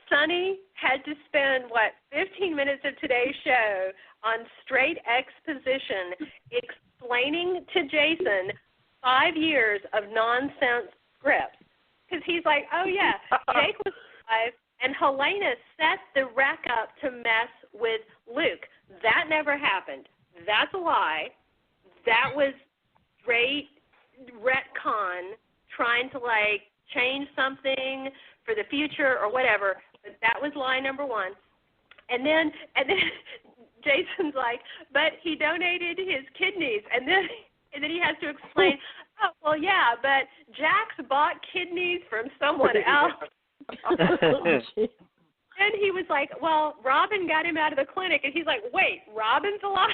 Sonny had to spend, 15 minutes of today's show on straight exposition explaining to Jason 5 years of nonsense scripts. Because he's like, oh, yeah, Jake was alive, and Helena set the wreck up to mess with Luke. That never happened. That's a lie. That was great retcon trying to, change something for the future or whatever. But that was lie number one. And then Jason's like, but he donated his kidneys. And then he has to explain, oh, well, yeah, but Jax bought kidneys from someone else. And he was like, well, Robin got him out of the clinic. And he's like, wait, Robin's alive?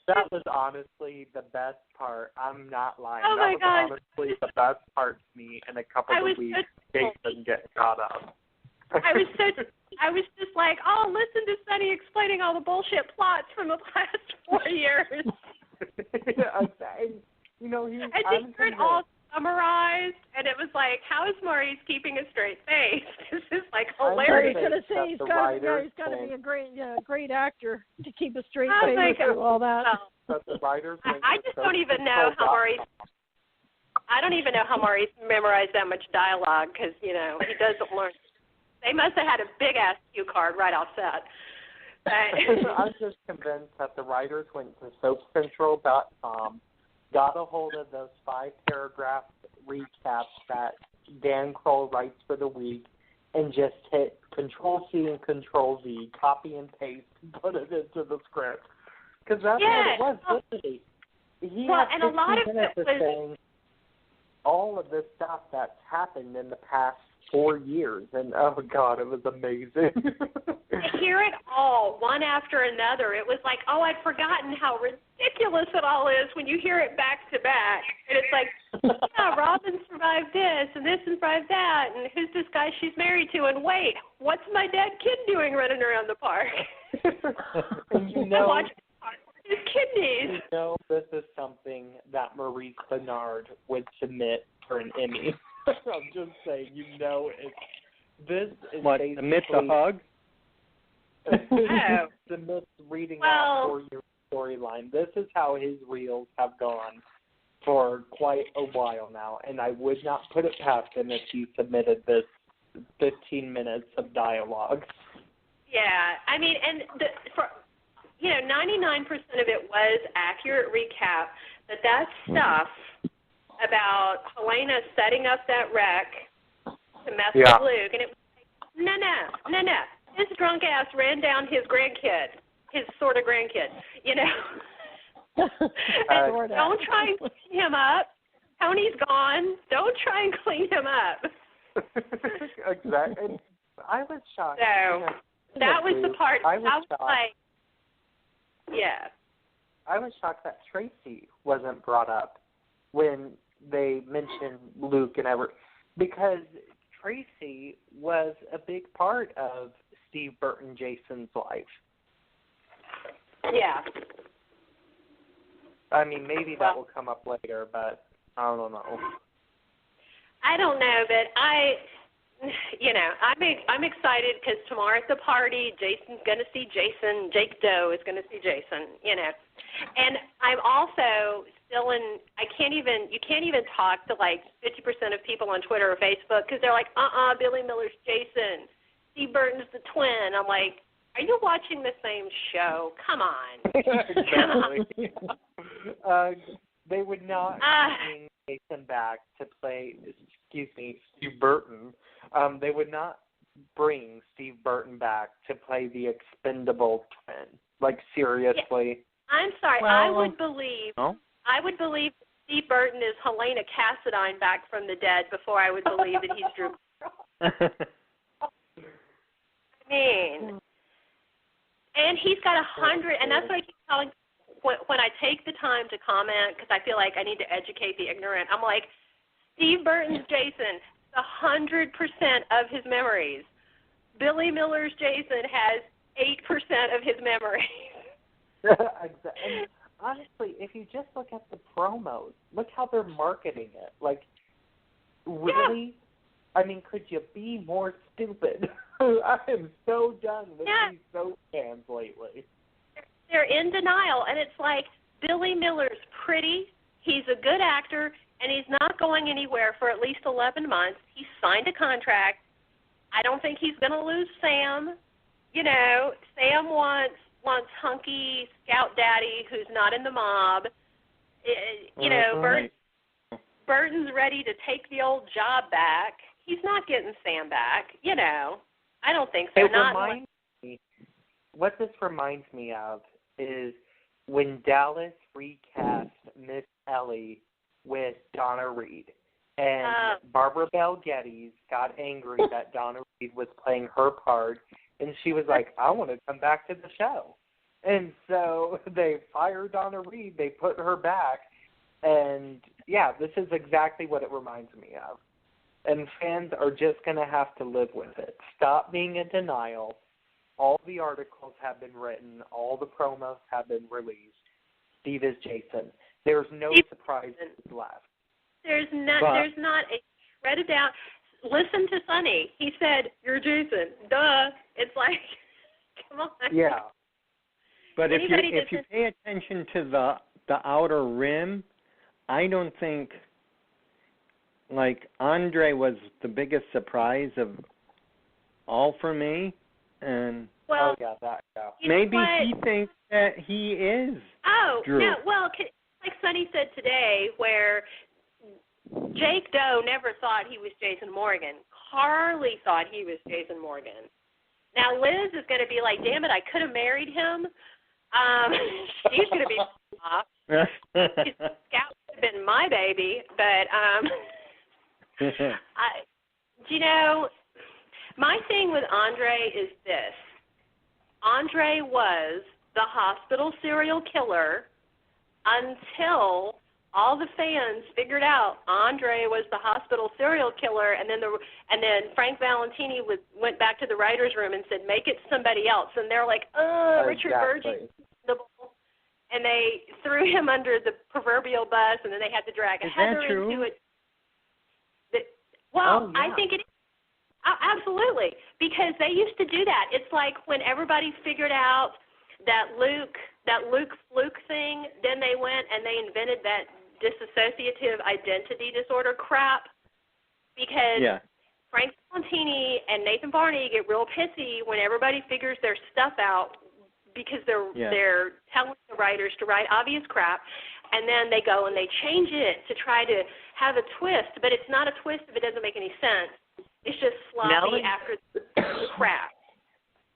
That was honestly the best part. I'm not lying. Oh, my that was God. honestly the best part to me in a couple of weeks. Jason get caught up. I was just like, oh, listen to Sonny explaining all the bullshit plots from the past 4 years. He I just heard all summarized, and it was like, how is Maurice keeping a straight face? This is like I was hilarious. going to say he's got to be a great actor to keep a straight face through all that. But the writers I just don't even know how Maurice. I don't even know how Maurice memorized that much dialogue because he doesn't learn. They must have had a big ass cue card right off set. I'm just convinced that the writers went to SoapCentral.com, got a hold of those 5-paragraph recaps that Dan Kroll writes for the week, and just hit Control-C and Control-V, copy and paste, put it into the script. Because that's what it was, literally. He had and a lot of it was saying all of this stuff that's happened in the past 4 years, and oh God, it was amazing. To hear it all, one after another, it was like, oh, I'd forgotten how ridiculous it all is when you hear it back to back. And it's like, yeah, Robin survived this, and this survived that, and who's this guy she's married to, and wait, what's my dead kid doing running around the park? And his kidneys. This is something that Maurice Bernard would submit for an Emmy. I'm just saying, this is what, basically... amidst a hug? Submits reading out for your storyline. This is how his reels have gone for quite a while now, and I would not put it past him if he submitted this 15 minutes of dialogue. Yeah, I mean, and 99% of it was accurate recap, but that stuff about Helena setting up that wreck to mess with Luke, and it was like, no. This drunk ass ran down his grandkid, his sort of grandkid, and don't try and clean him up. Tony's gone. Don't try and clean him up. Exactly. And I was shocked. So that was the part. I was shocked. Yeah. I was shocked that Tracy wasn't brought up when they mentioned Luke and Everett, because Tracy was a big part of Steve Burton Jason's life. Yeah. I mean, maybe that will come up later, but I don't know. I don't know, but I'm excited because tomorrow at the party, Jason's going to see Jason. Jake Doe is going to see Jason, And I'm also still you can't even talk to like 50% of people on Twitter or Facebook because they're like, Billy Miller's Jason. Steve Burton's the twin. I'm like, are you watching the same show? Come on. Exactly. They would not bring Jason back to play, Steve Burton. They would not bring Steve Burton back to play the expendable twin. Like, seriously. Yeah. I'm sorry. Well, I would believe Steve Burton is Helena Cassadine back from the dead before I would believe that he's Drew. I mean, and he's got 100, and that's what I keep telling. When I take the time to comment, because I feel like I need to educate the ignorant, I'm like, Steve Burton's Jason, 100% of his memories. Billy Miller's Jason has 8% of his memories. Exactly. And honestly, if you just look at the promos, look how they're marketing it. Like, really? Yeah. I mean, could you be more stupid? I am so done with these soap fans lately. They're in denial, and it's like, Billy Miller's pretty, he's a good actor, and he's not going anywhere for at least 11 months. He's signed a contract. I don't think he's going to lose Sam. Sam wants hunky scout daddy who's not in the mob. Burton's ready to take the old job back. He's not getting Sam back. I don't think so. What this reminds me of is when Dallas recast Miss Ellie with Donna Reed, and Barbara Bel Geddes got angry that Donna Reed was playing her part, and she was like, I want to come back to the show. And so they fired Donna Reed, they put her back, and this is exactly what it reminds me of. And fans are just going to have to live with it. Stop being in denial. All the articles have been written. All the promos have been released. Steve is Jason. There's no surprises left. There's not a shred of doubt. Listen to Sonny. He said, "You're Jason." Duh. It's like, come on. Yeah. But if Anybody you pay attention to the outer rim, I don't think, like, Andre was the biggest surprise of all for me, and well, maybe he thinks that he is. Oh, Drew. no. Well, like Sonny said today, where Jake Doe never thought he was Jason Morgan. Carly thought he was Jason Morgan. Now Liz is going to be like, "Damn it, I could have married him." She's going to be off. Scout would have been my baby, but my thing with Andre is this. Andre was the hospital serial killer until all the fans figured out Andre was the hospital serial killer, and then Frank Valentini went back to the writers' room and said, "Make it somebody else," and they're like, Richard Virgin, and they threw him under the proverbial bus, and then they had to drag Heather into it. I think it is. Absolutely, because they used to do that. It's like when everybody figured out that Luke fluke thing, then they went and they invented that dissociative identity disorder crap, because Frank Valentini and Nathan Barney get real pissy when everybody figures their stuff out, because they're telling the writers to write obvious crap, and then they go and they change it to try to have a twist, but it's not a twist if it doesn't make any sense. It's just sloppy after the crap.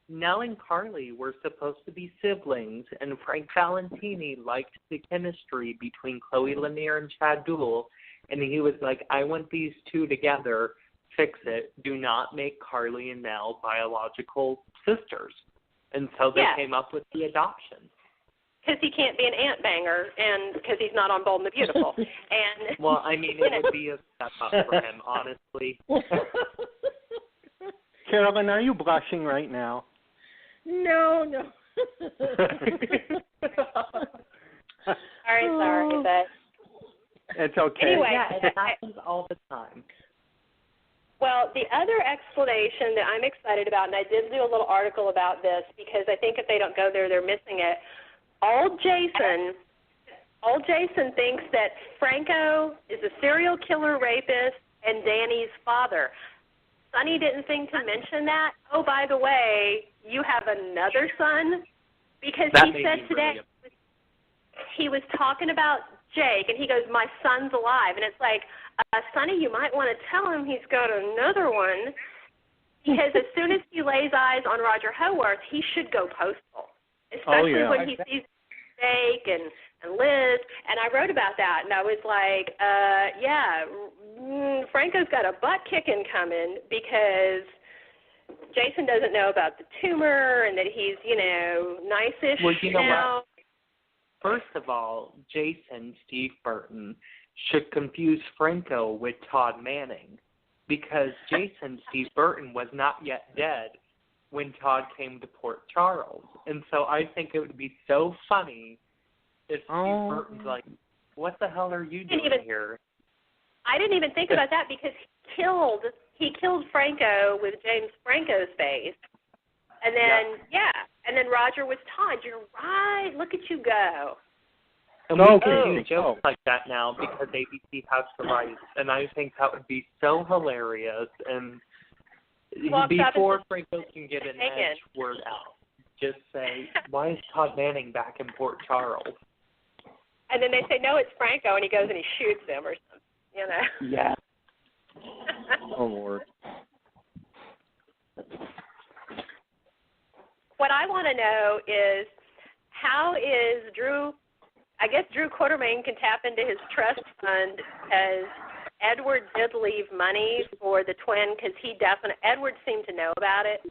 Nell and Carly were supposed to be siblings, and Frank Valentini liked the chemistry between Chloe Lanier and Chad Duell, and he was like, "I want these two together. Fix it. Do not make Carly and Nell biological sisters." And so they came up with the adoption. Because he can't be an ant banger, and because he's not on Bold and the Beautiful. And well, I mean, it would be a step up for him, honestly. Carolyn, are you blushing right now? No. Sorry, but it's okay. Anyway, it happens all the time. Well, the other explanation that I'm excited about, and I did do a little article about this because I think if they don't go there, they're missing it. Old Jason thinks that Franco is a serial killer rapist and Danny's father. Sonny didn't think to mention that. Oh, by the way, you have another son? Because he said today he was talking about Jake, and he goes, "My son's alive." And it's like, Sonny, you might want to tell him he's got another one, because as soon as he lays eyes on Roger Howarth, he should go postal, especially when he sees Jake and Liz. And I wrote about that, and I was like, Franco's got a butt kicking coming, because Jason doesn't know about the tumor and that he's, nice-ish now. What? First of all, Jason, Steve Burton, should confuse Franco with Todd Manning, because Jason, Steve Burton, was not yet dead when Todd came to Port Charles. And so I think it would be so funny if Steve Burton's like, "What the hell are you doing here?" I didn't even think about that, because he killed Franco with James Franco's face. And then, and then Roger was Todd. You're right. Look at you go. And we can do jokes like that now because ABC has the rights, and I think that would be so hilarious. And before Franco can get an edge word out, just say, "Why is Todd Manning back in Port Charles?" And then they say, "No, it's Franco," and he goes and he shoots him or something, Yeah. Oh, Lord. What I want to know is, how is Drew... I guess Drew Quartermain can tap into his trust fund, because Edward did leave money for the twin, because Edward seemed to know about it,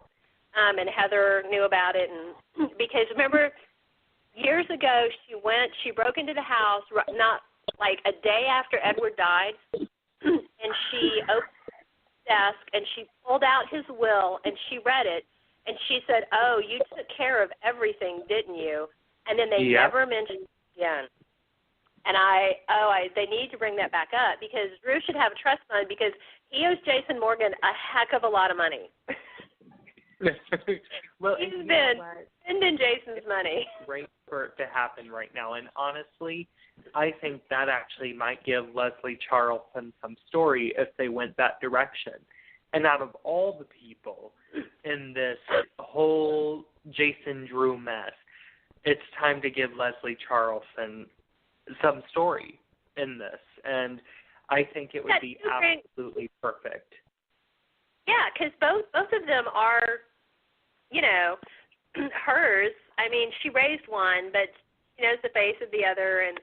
and Heather knew about it. And because remember, years ago, she broke into the house, not like a day after Edward died, and she opened his desk, and she pulled out his will, and she read it, and she said, "Oh, you took care of everything, didn't you?" And then they never mentioned again. And they need to bring that back up because Drew should have a trust fund because he owes Jason Morgan a heck of a lot of money. Well, he's been spending Jason's money. It's great for it to happen right now. And honestly, I think that actually might give Leslie Charlton some story if they went that direction. And out of all the people in this whole Jason Drew mess, it's time to give Leslie Charlton some story in this. And I think it would be absolutely perfect. Yeah, because both of them are, you know, hers. I mean, she raised one, but she knows the face of the other. And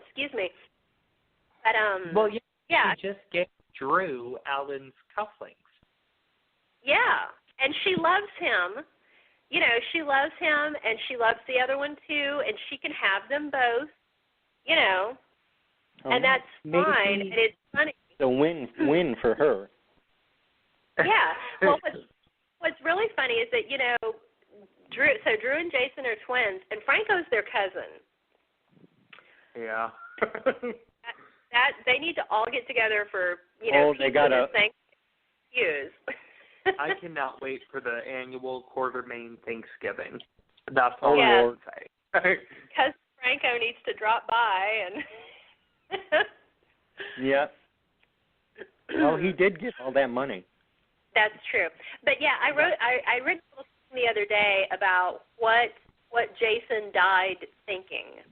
excuse me. But well, yeah, she just gave Drew Alan's cufflinks. Yeah, and she loves him. You know, she loves him, and she loves the other one too, and she can have them both. You know, and that's fine. And it's funny. It's a win for her. Yeah. Well, what's really funny is that, you know, Drew and Jason are twins, and Franco's their cousin. Yeah. that they need to all get together for, you know, they gotta use. I cannot wait for the annual Quartermain Thanksgiving. That's all I will say. Because Franco needs to drop by and. Yeah. Well, he did get all that money. That's true. But yeah, I read a little thing the other day about what Jason died thinking,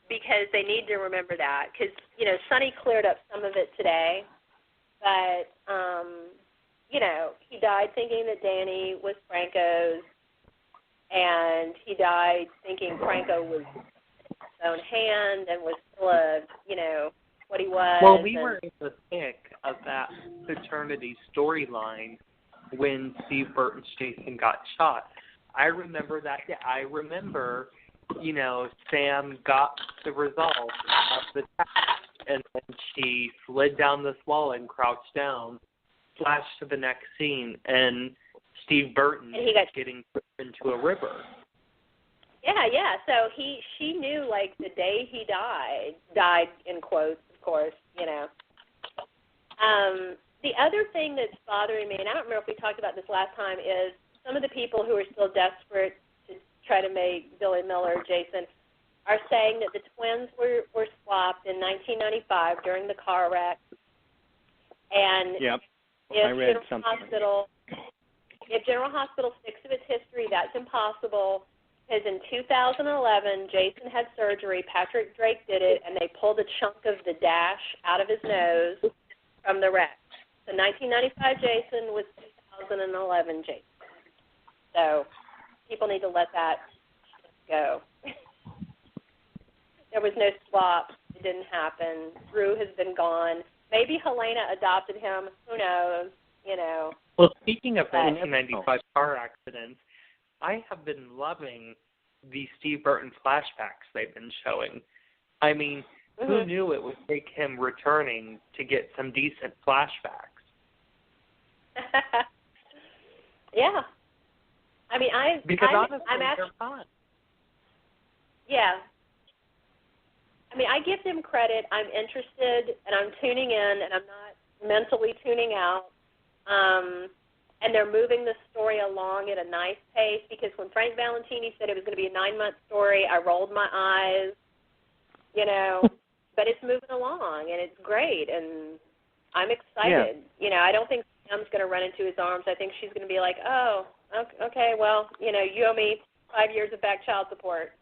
because they need to remember that. Because, you know, Sonny cleared up some of it today, but you know, he died thinking that Danny was Franco's, and he died thinking Franco was in his own hand and was still a, you know, what he was. Well, we were in the thick of that paternity storyline when Steve Burton's Jason got shot. I remember that. I remember, you know, Sam got the result of the test, and then she slid down this wall and crouched down. Flash to the next scene, and Steve Burton getting put into a river. Yeah. So she knew, like, the day he died in quotes, of course, you know. The other thing that's bothering me, and I don't remember if we talked about this last time, is some of the people who are still desperate to try to make Billy Miller Jason are saying that the twins were swapped in 1995 during the car wreck. And I read something. If General Hospital sticks to its history, that's impossible. Because in 2011, Jason had surgery, Patrick Drake did it, and they pulled a chunk of the dash out of his nose from the wreck. So 1995 Jason was 2011 Jason. So people need to let that go. There was no swap. It didn't happen. Drew has been gone. Maybe Helena adopted him. Who knows? You know. Well, speaking of 1995 car accidents, I have been loving the Steve Burton flashbacks they've been showing. I mean, who knew it would take him returning to get some decent flashbacks? Yeah. I mean, honestly, I'm they're fun. Yeah. I mean, I give them credit. I'm interested, and I'm tuning in, and I'm not mentally tuning out. And they're moving the story along at a nice pace, because when Frank Valentini said it was going to be a 9-month story, I rolled my eyes, you know. But it's moving along, and it's great, and I'm excited. Yeah. You know, I don't think Sam's going to run into his arms. I think she's going to be like, oh, okay, well, you know, you owe me 5 years of back child support.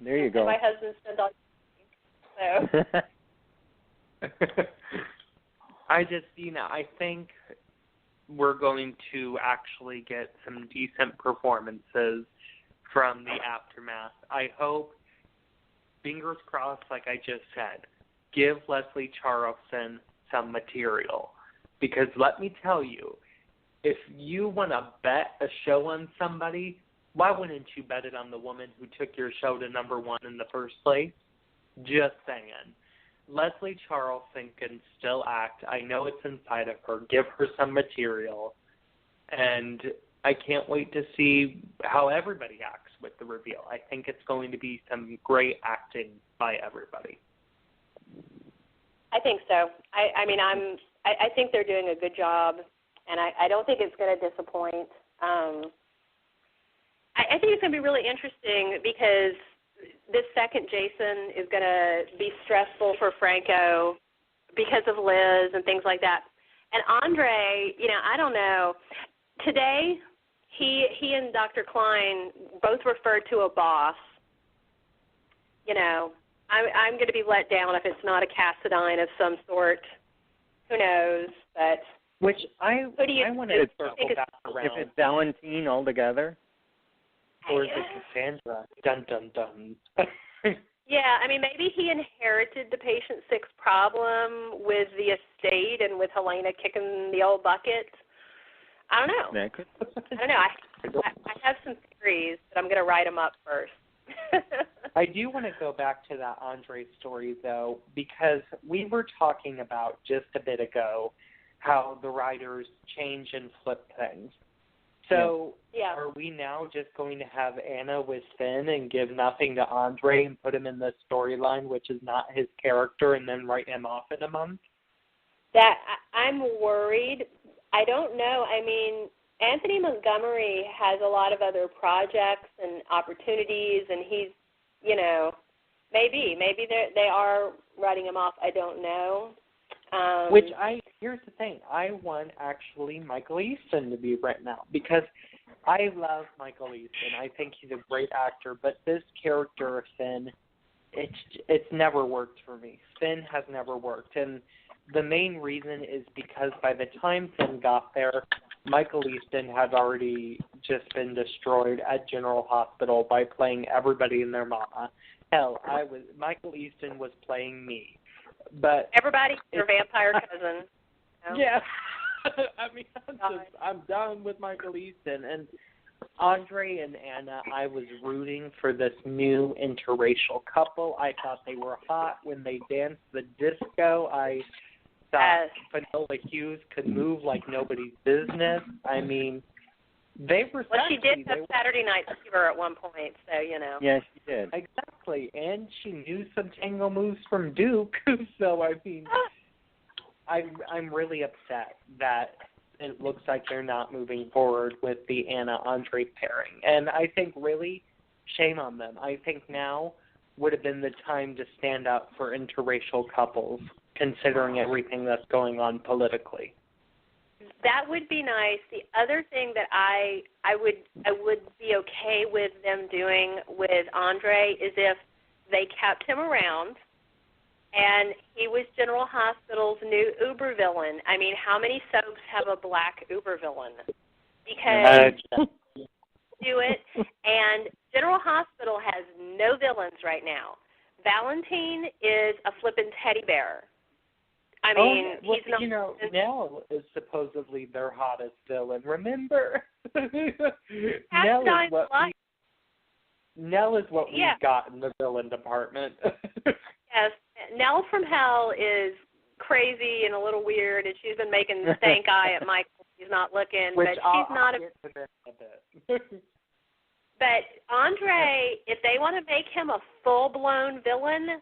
There you go. My husband spent all so. I just, you know, I think we're going to actually get some decent performances from the aftermath. I hope, fingers crossed, like I just said, give Leslie Charlton some material. Because let me tell you, if you want to bet a show on somebody, why wouldn't you bet it on the woman who took your show to #1 in the first place? Just saying. Leslie Charlton can still act. I know it's inside of her. Give her some material. And I can't wait to see how everybody acts with the reveal. I think it's going to be some great acting by everybody. I think so. I mean, I think they're doing a good job, and I don't think it's going to disappoint. I think it's going to be really interesting because this second Jason is going to be stressful for Franco because of Liz and things like that. And Andre, I don't know. Today, he and Dr. Klein both referred to a boss. I'm going to be let down if it's not a Cassadine of some sort. Who knows? But which I want to circle back around. If it's Valentine altogether? Or is it Cassandra? Dun, dun, dun. Yeah, I mean, maybe he inherited the patient 6 problem with the estate and with Helena kicking the old bucket. I don't know. I don't know. I have some theories, but I'm going to write them up first. I do want to go back to that Andre story, though, because we were talking about just a bit ago how the writers change and flip things. So Are we now just going to have Anna with Finn and give nothing to Andre and put him in the storyline, which is not his character, and then write him off in a month? I'm worried. I don't know. I mean, Anthony Montgomery has a lot of other projects and opportunities, and he's, maybe they are writing him off. I don't know. Here's the thing. I want actually Michael Easton to be written out because I love Michael Easton. I think he's a great actor, but this character of Finn, it's never worked for me. Finn has never worked, and the main reason is because by the time Finn got there, Michael Easton had already just been destroyed at General Hospital by playing everybody and their mama. Hell, Michael Easton was playing me. But everybody, your vampire cousin. Yeah. I mean, I'm done with Michael Easton. And Andre and Anna, I was rooting for this new interracial couple. I thought they were hot when they danced the disco. I thought Finola Hughes could move like nobody's business. I mean, they were sexy. Well, she did have Saturday Night Fever at one point, so, Yeah, she did. Exactly, and she knew some tango moves from Duke, so, I mean, I'm really upset that it looks like they're not moving forward with the Anna-Andre pairing, and I think really, shame on them. I think now would have been the time to stand up for interracial couples, considering everything that's going on politically. That would be nice. The other thing that I would be okay with them doing with Andre is if they kept him around and he was General Hospital's new Uber villain. I mean, how many soaps have a black Uber villain? Because do it. And General Hospital has no villains right now. Valentine is a flippin' teddy bear. I mean, he's not. Nell is supposedly their hottest villain. Remember? Nell is what we've got in the villain department. Yes, Nell from Hell is crazy and a little weird, and she's been making the stank eye at Michael. He's not looking, but she's not a bit. But Andre, if they want to make him a full-blown villain,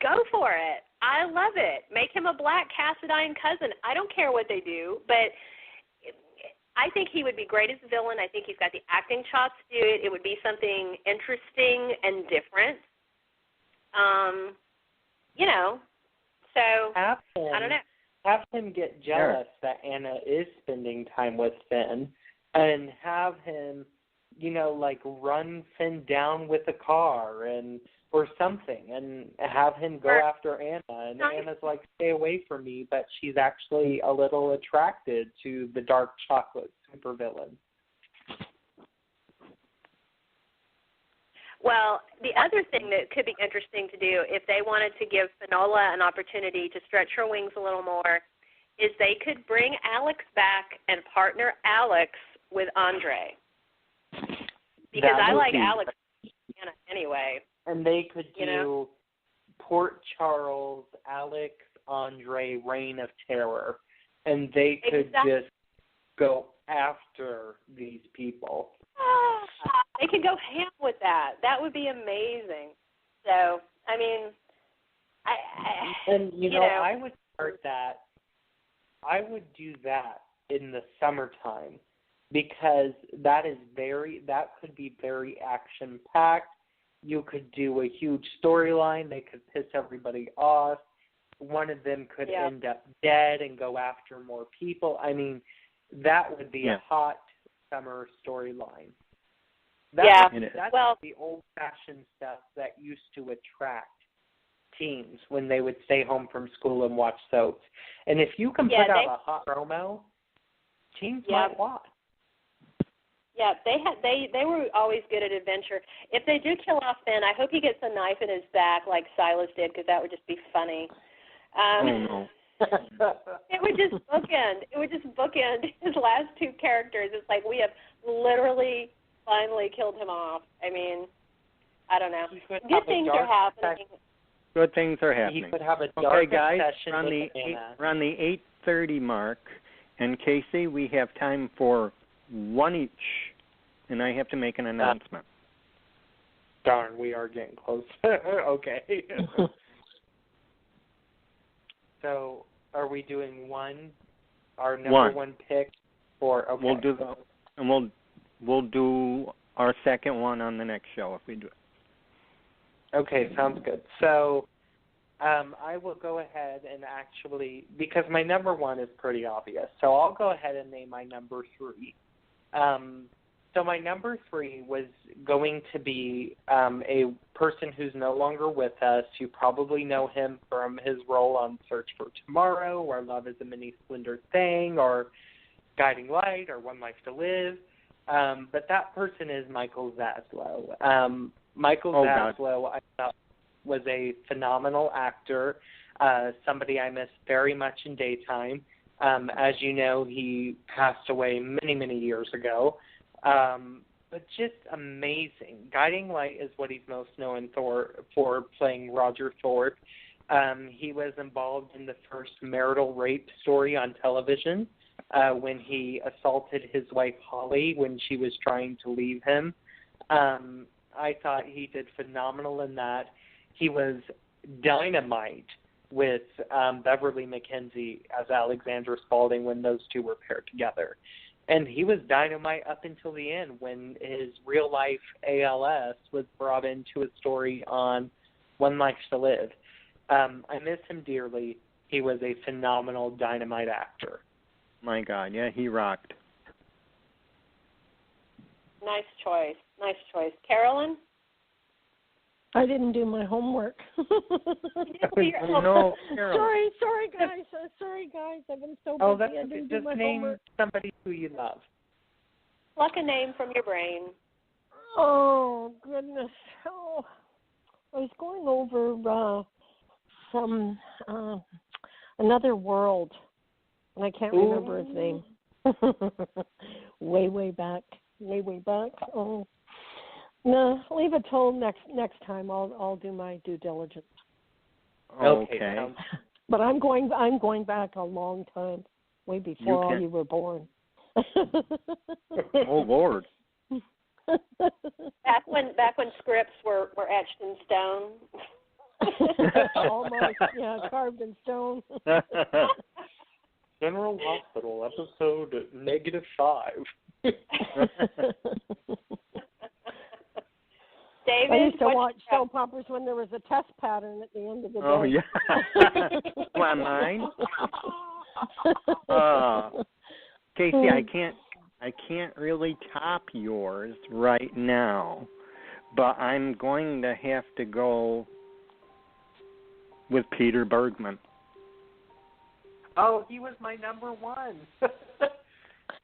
go for it. I love it. Make him a black Cassadine cousin. I don't care what they do, but I think he would be great as a villain. I think he's got the acting chops to do it. It would be something interesting and different. So I don't know. Have him get jealous that Anna is spending time with Finn, and have him, run Finn down with a car or something, and have him go after Anna. And Anna's like, stay away from me, but she's actually a little attracted to the dark chocolate supervillain. Well, the other thing that could be interesting to do, if they wanted to give Finola an opportunity to stretch her wings a little more, is they could bring Alex back and partner Alex with Andre. Because I like Alex anyway. And they could do Port Charles, Alex, Andre, Reign of Terror. And they could just go after these people. They could go ham with that. That would be amazing. So, I mean, and you know, I would start that. I would do that in the summertime because that could be very action packed. You could do a huge storyline. They could piss everybody off. One of them could end up dead and go after more people. I mean, that would be a hot summer storyline. That's the old-fashioned stuff that used to attract teens when they would stay home from school and watch soaps. And if you can put out a hot promo, teens might watch. Yeah, they were always good at adventure. If they do kill off Ben, I hope he gets a knife in his back like Silas did, because that would just be funny. Oh no. It would just bookend his last two characters. It's like we have literally finally killed him off. I mean, I don't know. Good things are happening. Good things are happening. He could have a dark guys, session we're on the 8:30 mark, and Casey, we have time for one each, and I have to make an announcement. Darn, we are getting close. Okay. So, are we doing our number one pick, or okay? We'll do our second one on the next show if we do it. Okay, sounds good. So, I will go ahead and actually, because my number one is pretty obvious, so I'll go ahead and name my number 3. So my number 3 was going to be a person who's no longer with us. You probably know him from his role on Search for Tomorrow, or Love is a Mini Splendor Thing, or Guiding Light, or One Life to Live. But that person is Michael Zaslow. Michael Zaslow, I thought, was a phenomenal actor, somebody I miss very much in daytime. As you know, he passed away many, many years ago. But just amazing. Guiding Light is what he's most known for playing Roger Thorpe. He was involved in the first marital rape story on television when he assaulted his wife Holly when she was trying to leave him. I thought he did phenomenal in that. He was dynamite with Beverly McKenzie as Alexandra Spaulding when those two were paired together. And he was dynamite up until the end when his real-life ALS was brought into a story on One Life to Live. I miss him dearly. He was a phenomenal dynamite actor. My God, yeah, he rocked. Nice choice. Nice choice. CAROLYN? I didn't do my homework. No, sorry, guys. I've been so busy. I didn't do my homework. Just name somebody who you love. Pluck a name from your brain. Oh, goodness. Oh, I was going over from Another World, and I can't remember his name. way back. Oh. No, leave it till next time. I'll do my due diligence. Okay. But I'm going back a long time, way before you were born. Oh Lord. Back when scripts were etched in stone. Almost, yeah, carved in stone. General Hospital, episode -5. David, I used to watch soap operas when there was a test pattern at the end of the day. Oh yeah. What, mine? Casey, I can't really top yours right now, but I'm going to have to go with Peter Bergman. Oh, he was my number 1.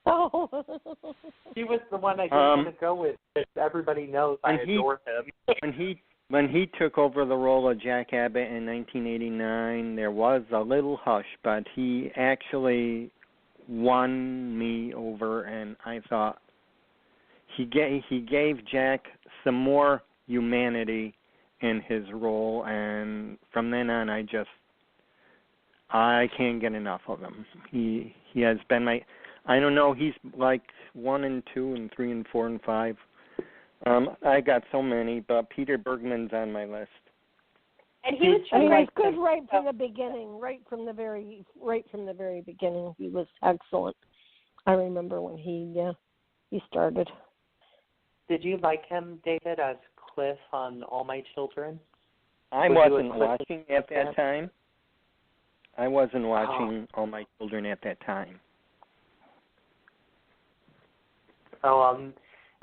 Oh. He was the one I didn't want to go with. Everybody knows I adore him. When he took over the role of Jack Abbott in 1989, there was a little hush, but he actually won me over, and I thought he gave Jack some more humanity in his role, and from then on I can't get enough of him. He has been I don't know. He's like 1 and 2 and 3 and 4 and 5. I got so many, but Peter Bergman's on my list. And he was good right from the beginning. Right from the very beginning, he was excellent. I remember when he started. Did you like him, David, as Cliff on All My Children? I wasn't watching at that time. I wasn't watching All My Children at that time. Oh,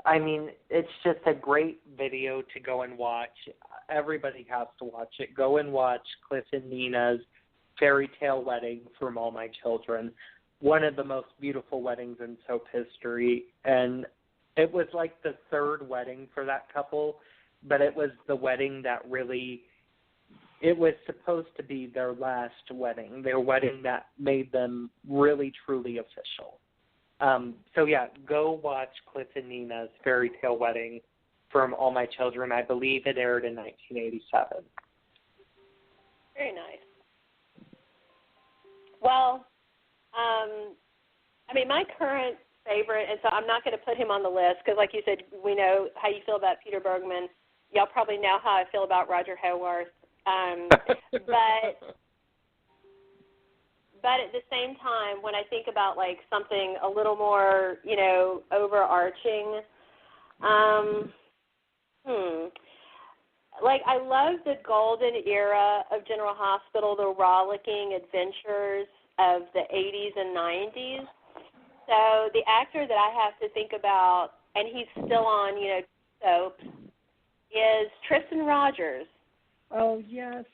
I mean, it's just a great video to go and watch. Everybody has to watch it. Go and watch Cliff and Nina's fairy tale wedding from All My Children. One of the most beautiful weddings in soap history. And it was like the third wedding for that couple, but it was the wedding that really, it was supposed to be their last wedding, their wedding that made them really, truly official. So, yeah, go watch Cliff and Nina's fairy tale wedding from All My Children. I believe it aired in 1987. Very nice. Well, I mean, my current favorite, and so I'm not going to put him on the list because, like you said, we know how you feel about Peter Bergman. Y'all probably know how I feel about Roger Howarth. But at the same time, when I think about, like, something a little more, you know, overarching, like, I love the golden era of General Hospital, the rollicking adventures of the 80s and 90s. So the actor that I have to think about, and he's still on, you know, soaps, is Tristan Rogers. Oh, yes.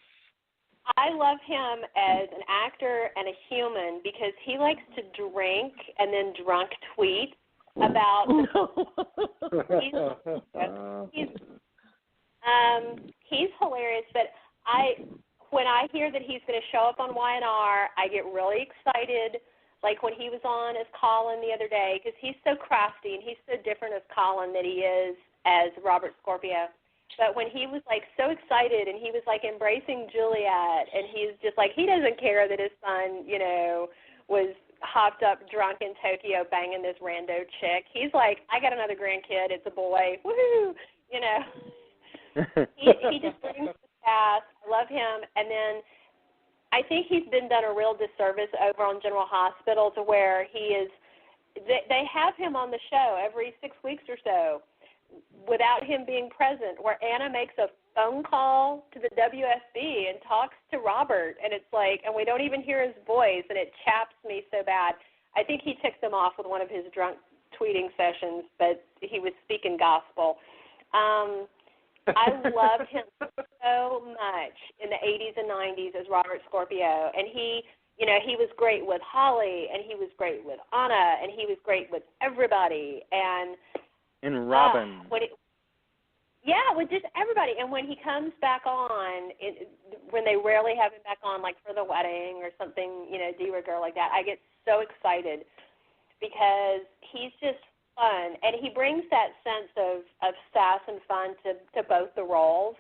I love him as an actor and a human because he likes to drink and then drunk tweet about he's hilarious, but when I hear that he's going to show up on Y&R, I get really excited, like when he was on as Colin the other day, because he's so crafty and he's so different as Colin than he is as Robert Scorpio. But when he was, like, so excited and he was, like, embracing Juliet, and he's just, like, he doesn't care that his son, you know, was hopped up drunk in Tokyo banging this rando chick. He's like, I got another grandkid. It's a boy. Woohoo! You know. he just brings the cast. I love him. And then I think he's been done a real disservice over on General Hospital to where he is they have him on the show every 6 weeks or so without him being present, where Anna makes a phone call to the WSB and talks to Robert, and it's like, and we don't even hear his voice, and it chaps me so bad. I think he ticked them off with one of his drunk tweeting sessions, but he was speaking gospel. I loved him so much in the 80s and 90s as Robert Scorpio, and he, you know, he was great with Holly, and he was great with Anna, and he was great with everybody, and Robin. With just everybody. And when he comes back on, when they rarely have him back on, like for the wedding or something, you know, de rigueur like that, I get so excited because he's just fun. And he brings that sense of sass and fun to both the roles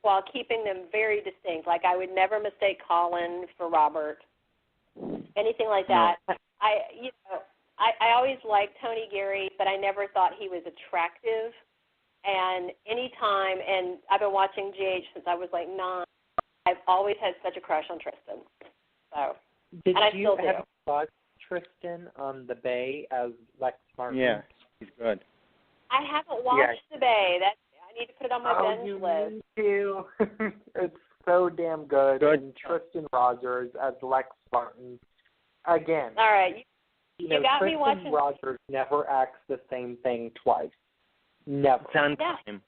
while keeping them very distinct. Like I would never mistake Colin for Robert, anything like that. No. I always liked Tony Geary, but I never thought he was attractive. And anytime, and I've been watching GH since I was like 9, I've always had such a crush on Tristan. So, Did and I you still do. have watched Tristan on The Bay as Lex Martin? Yeah, he's good. I haven't watched The Bay. I need to put it on my binge list. You need to. It's so damn good. And Tristan Rogers as Lex Martin. Again. All right. You got Tristan me watching. Rogers never acts the same thing twice. Never. It's on time.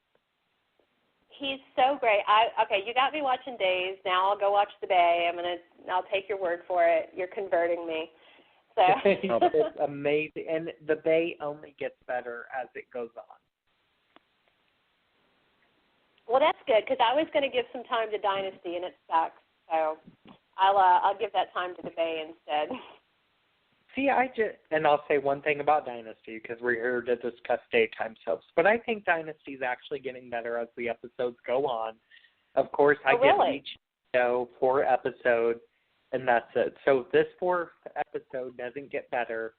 He's so great. Okay, you got me watching Days. Now I'll go watch The Bay. I'll take your word for it. You're converting me. So it's amazing, and The Bay only gets better as it goes on. Well, that's good because I was going to give some time to Dynasty, and it sucks. So I'll give that time to The Bay instead. See, and I'll say one thing about Dynasty because we're here to discuss daytime soaps, but I think Dynasty is actually getting better as the episodes go on. Of course, I give each show 4 episodes, and that's it. So if this 4th episode doesn't get better,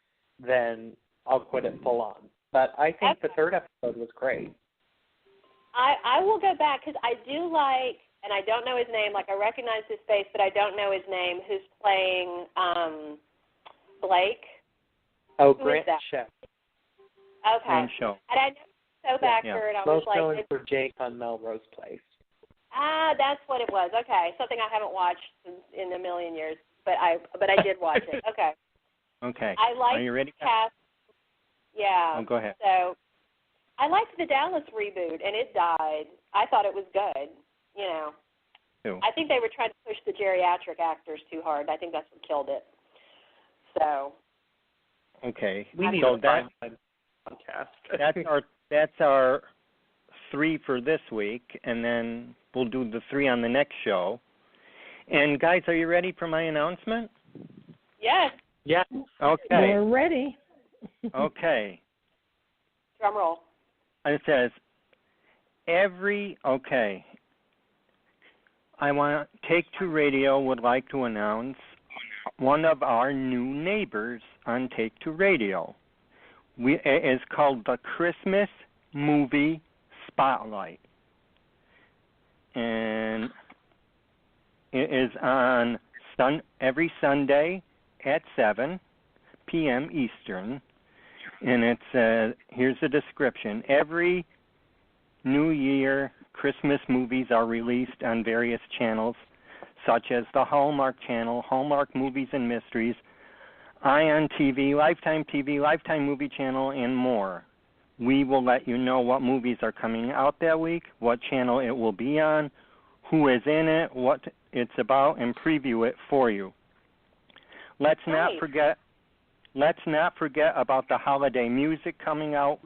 then I'll quit it full on. But I think the third episode was great. I will go back because I do like, and I don't know his name. Like I recognize his face, but I don't know his name. Who's playing Blake? Oh, Who Grant is that? Show. Okay. Grant Show. And I know soap actor, and I was Most like, known for Jake on Melrose Place. that's what it was. Okay, something I haven't watched in a million years, but I did watch it. Okay. Okay. I liked Are you ready? cast. Yeah. Oh, go ahead. So I liked the Dallas reboot, and it died. I thought it was good. You know. Who? I think they were trying to push the geriatric actors too hard. I think that's what killed it. So. Okay. We need so a podcast. That's our 3 for this week, and then we'll do the 3 on the next show. And guys, are you ready for my announcement? Yes. Yeah. Okay. We're ready. Okay. Drum roll. It says I want Take Two Radio would like to announce one of our new neighbors on Take Two Radio. It is called the Christmas Movie Spotlight. And it is on every Sunday at 7 p.m. Eastern. And it's here's the description. Every New Year Christmas movies are released on various channels, such as the Hallmark Channel, Hallmark Movies and Mysteries, Ion TV, Lifetime Movie Channel, and more. We will let you know what movies are coming out that week, what channel it will be on, who is in it, what it's about, and preview it for you. Let's not forget about the holiday music coming out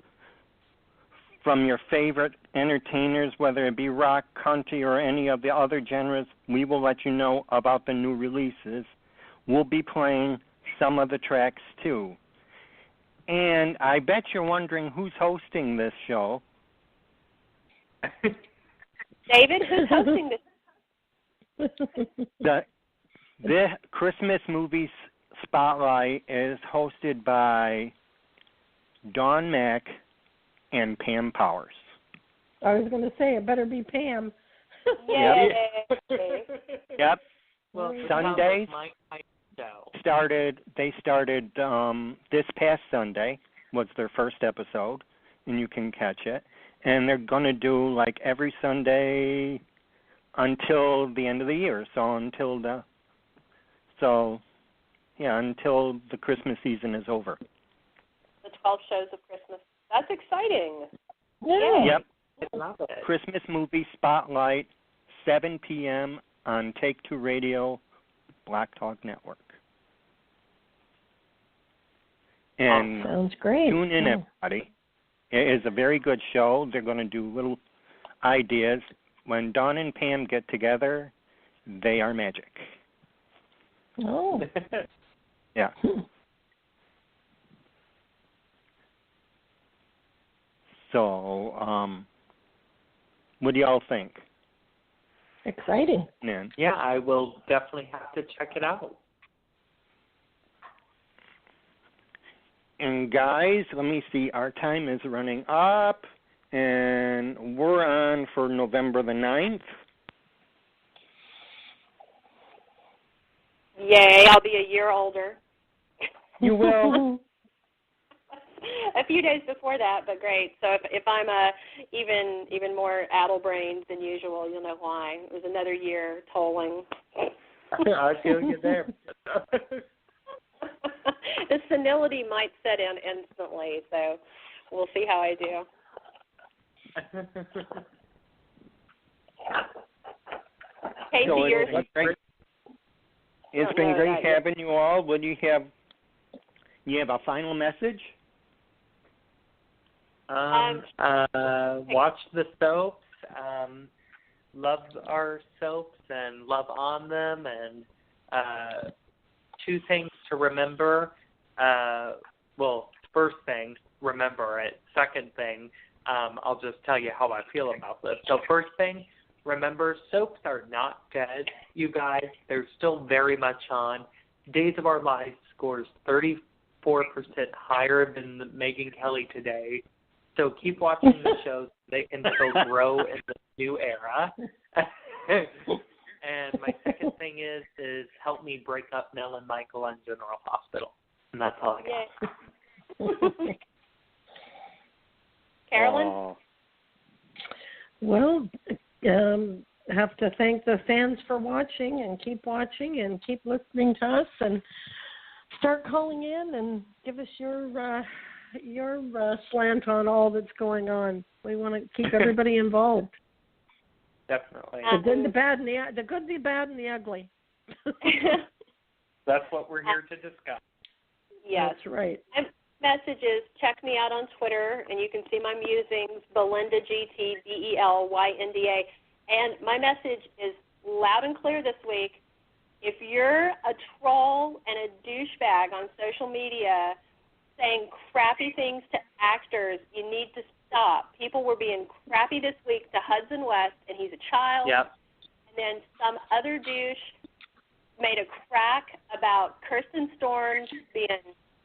from your favorite entertainers, whether it be rock, country, or any of the other genres. We will let you know about the new releases. We'll be playing some of the tracks too. And I bet you're wondering who's hosting this show. David, who's hosting this? The Christmas Movies Spotlight is hosted by Dawn Mack and Pam Powers. I was going to say it better be Pam. Yay. Yep. Well, Sundays started this past Sunday was their first episode, and you can catch it. And they're going to do like every Sunday until the end of the year. Until the Christmas season is over. The 12 shows of Christmas. That's exciting. Yeah. Yep. I love it. Christmas Movie Spotlight, 7 p.m. on Take Two Radio, Black Talk Network. And sounds great. Tune in, everybody. It is a very good show. They're going to do little ideas. When Dawn and Pam get together, they are magic. Oh. Yeah. So, what do y'all think? Exciting. Nan? Yeah, I will definitely have to check it out. And guys, let me see. Our time is running up, and we're on for November the 9th. Yay, I'll be a year older. You will. A few days before that, but great. So if I'm even more addle-brained than usual, you'll know why. It was another year tolling. I feel you there. The senility might set in instantly, so we'll see how I do. Casey, So yours. It's been great having you all. What do you have? You have a final message? Watch the soaps. Love our soaps and love on them. And 2 things to remember. First thing, remember it. Second thing, I'll just tell you how I feel about this. So first thing, remember, soaps are not dead, you guys. They're still very much on. Days of Our Lives scores 34% 4% higher than Megyn Kelly today. So keep watching the shows. They can still grow in the new era. And my second thing is help me break up Nell and Michael on General Hospital. And that's all I got. Carolyn? Oh. Well, have to thank the fans for watching and keep listening to us and start calling in and give us your slant on all that's going on. We want to keep everybody involved. Definitely. The good, the bad, and the good, the bad, and the ugly. That's what we're here to discuss. Yes. That's right. And messages, check me out on Twitter, and you can see my musings, Belinda, GT, BELYNDA. And my message is loud and clear this week. If you're a troll and a douchebag on social media saying crappy things to actors, you need to stop. People were being crappy this week to Hudson West, and he's a child. Yep. And then some other douche made a crack about Kirsten Storms being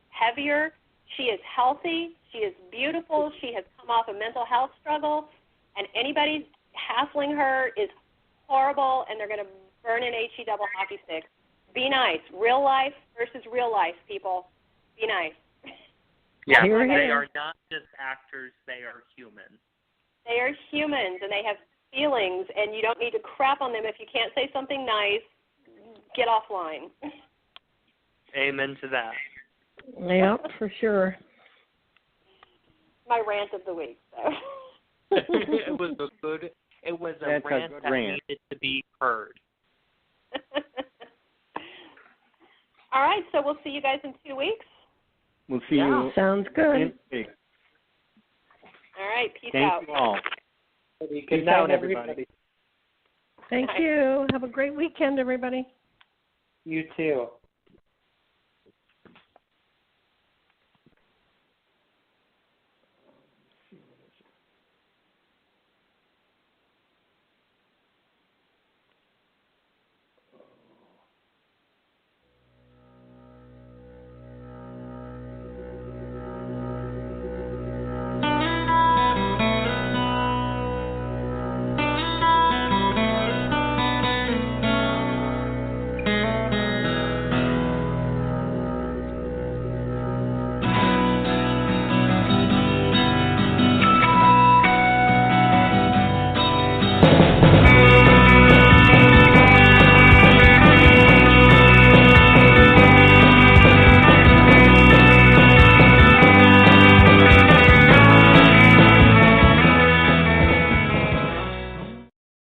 heavier. She is healthy. She is beautiful. She has come off a mental health struggle. And anybody hassling her is horrible, and they're going to burn an HE double hockey stick. Be nice. Real life versus real life, people. Be nice. Yeah, Here they we are not just actors, they are humans. They are humans, and they have feelings, and you don't need to crap on them. If you can't say something nice, get offline. Amen to that. Yeah, for sure. My rant of the week. So. It was a rant that rant. needed to be heard. All right, so we'll see you guys in 2 weeks. We'll see you. Sounds good. All right, peace Thank out. you all. Good Peace night, out, everybody. Thank you. Have a great weekend, everybody. You too.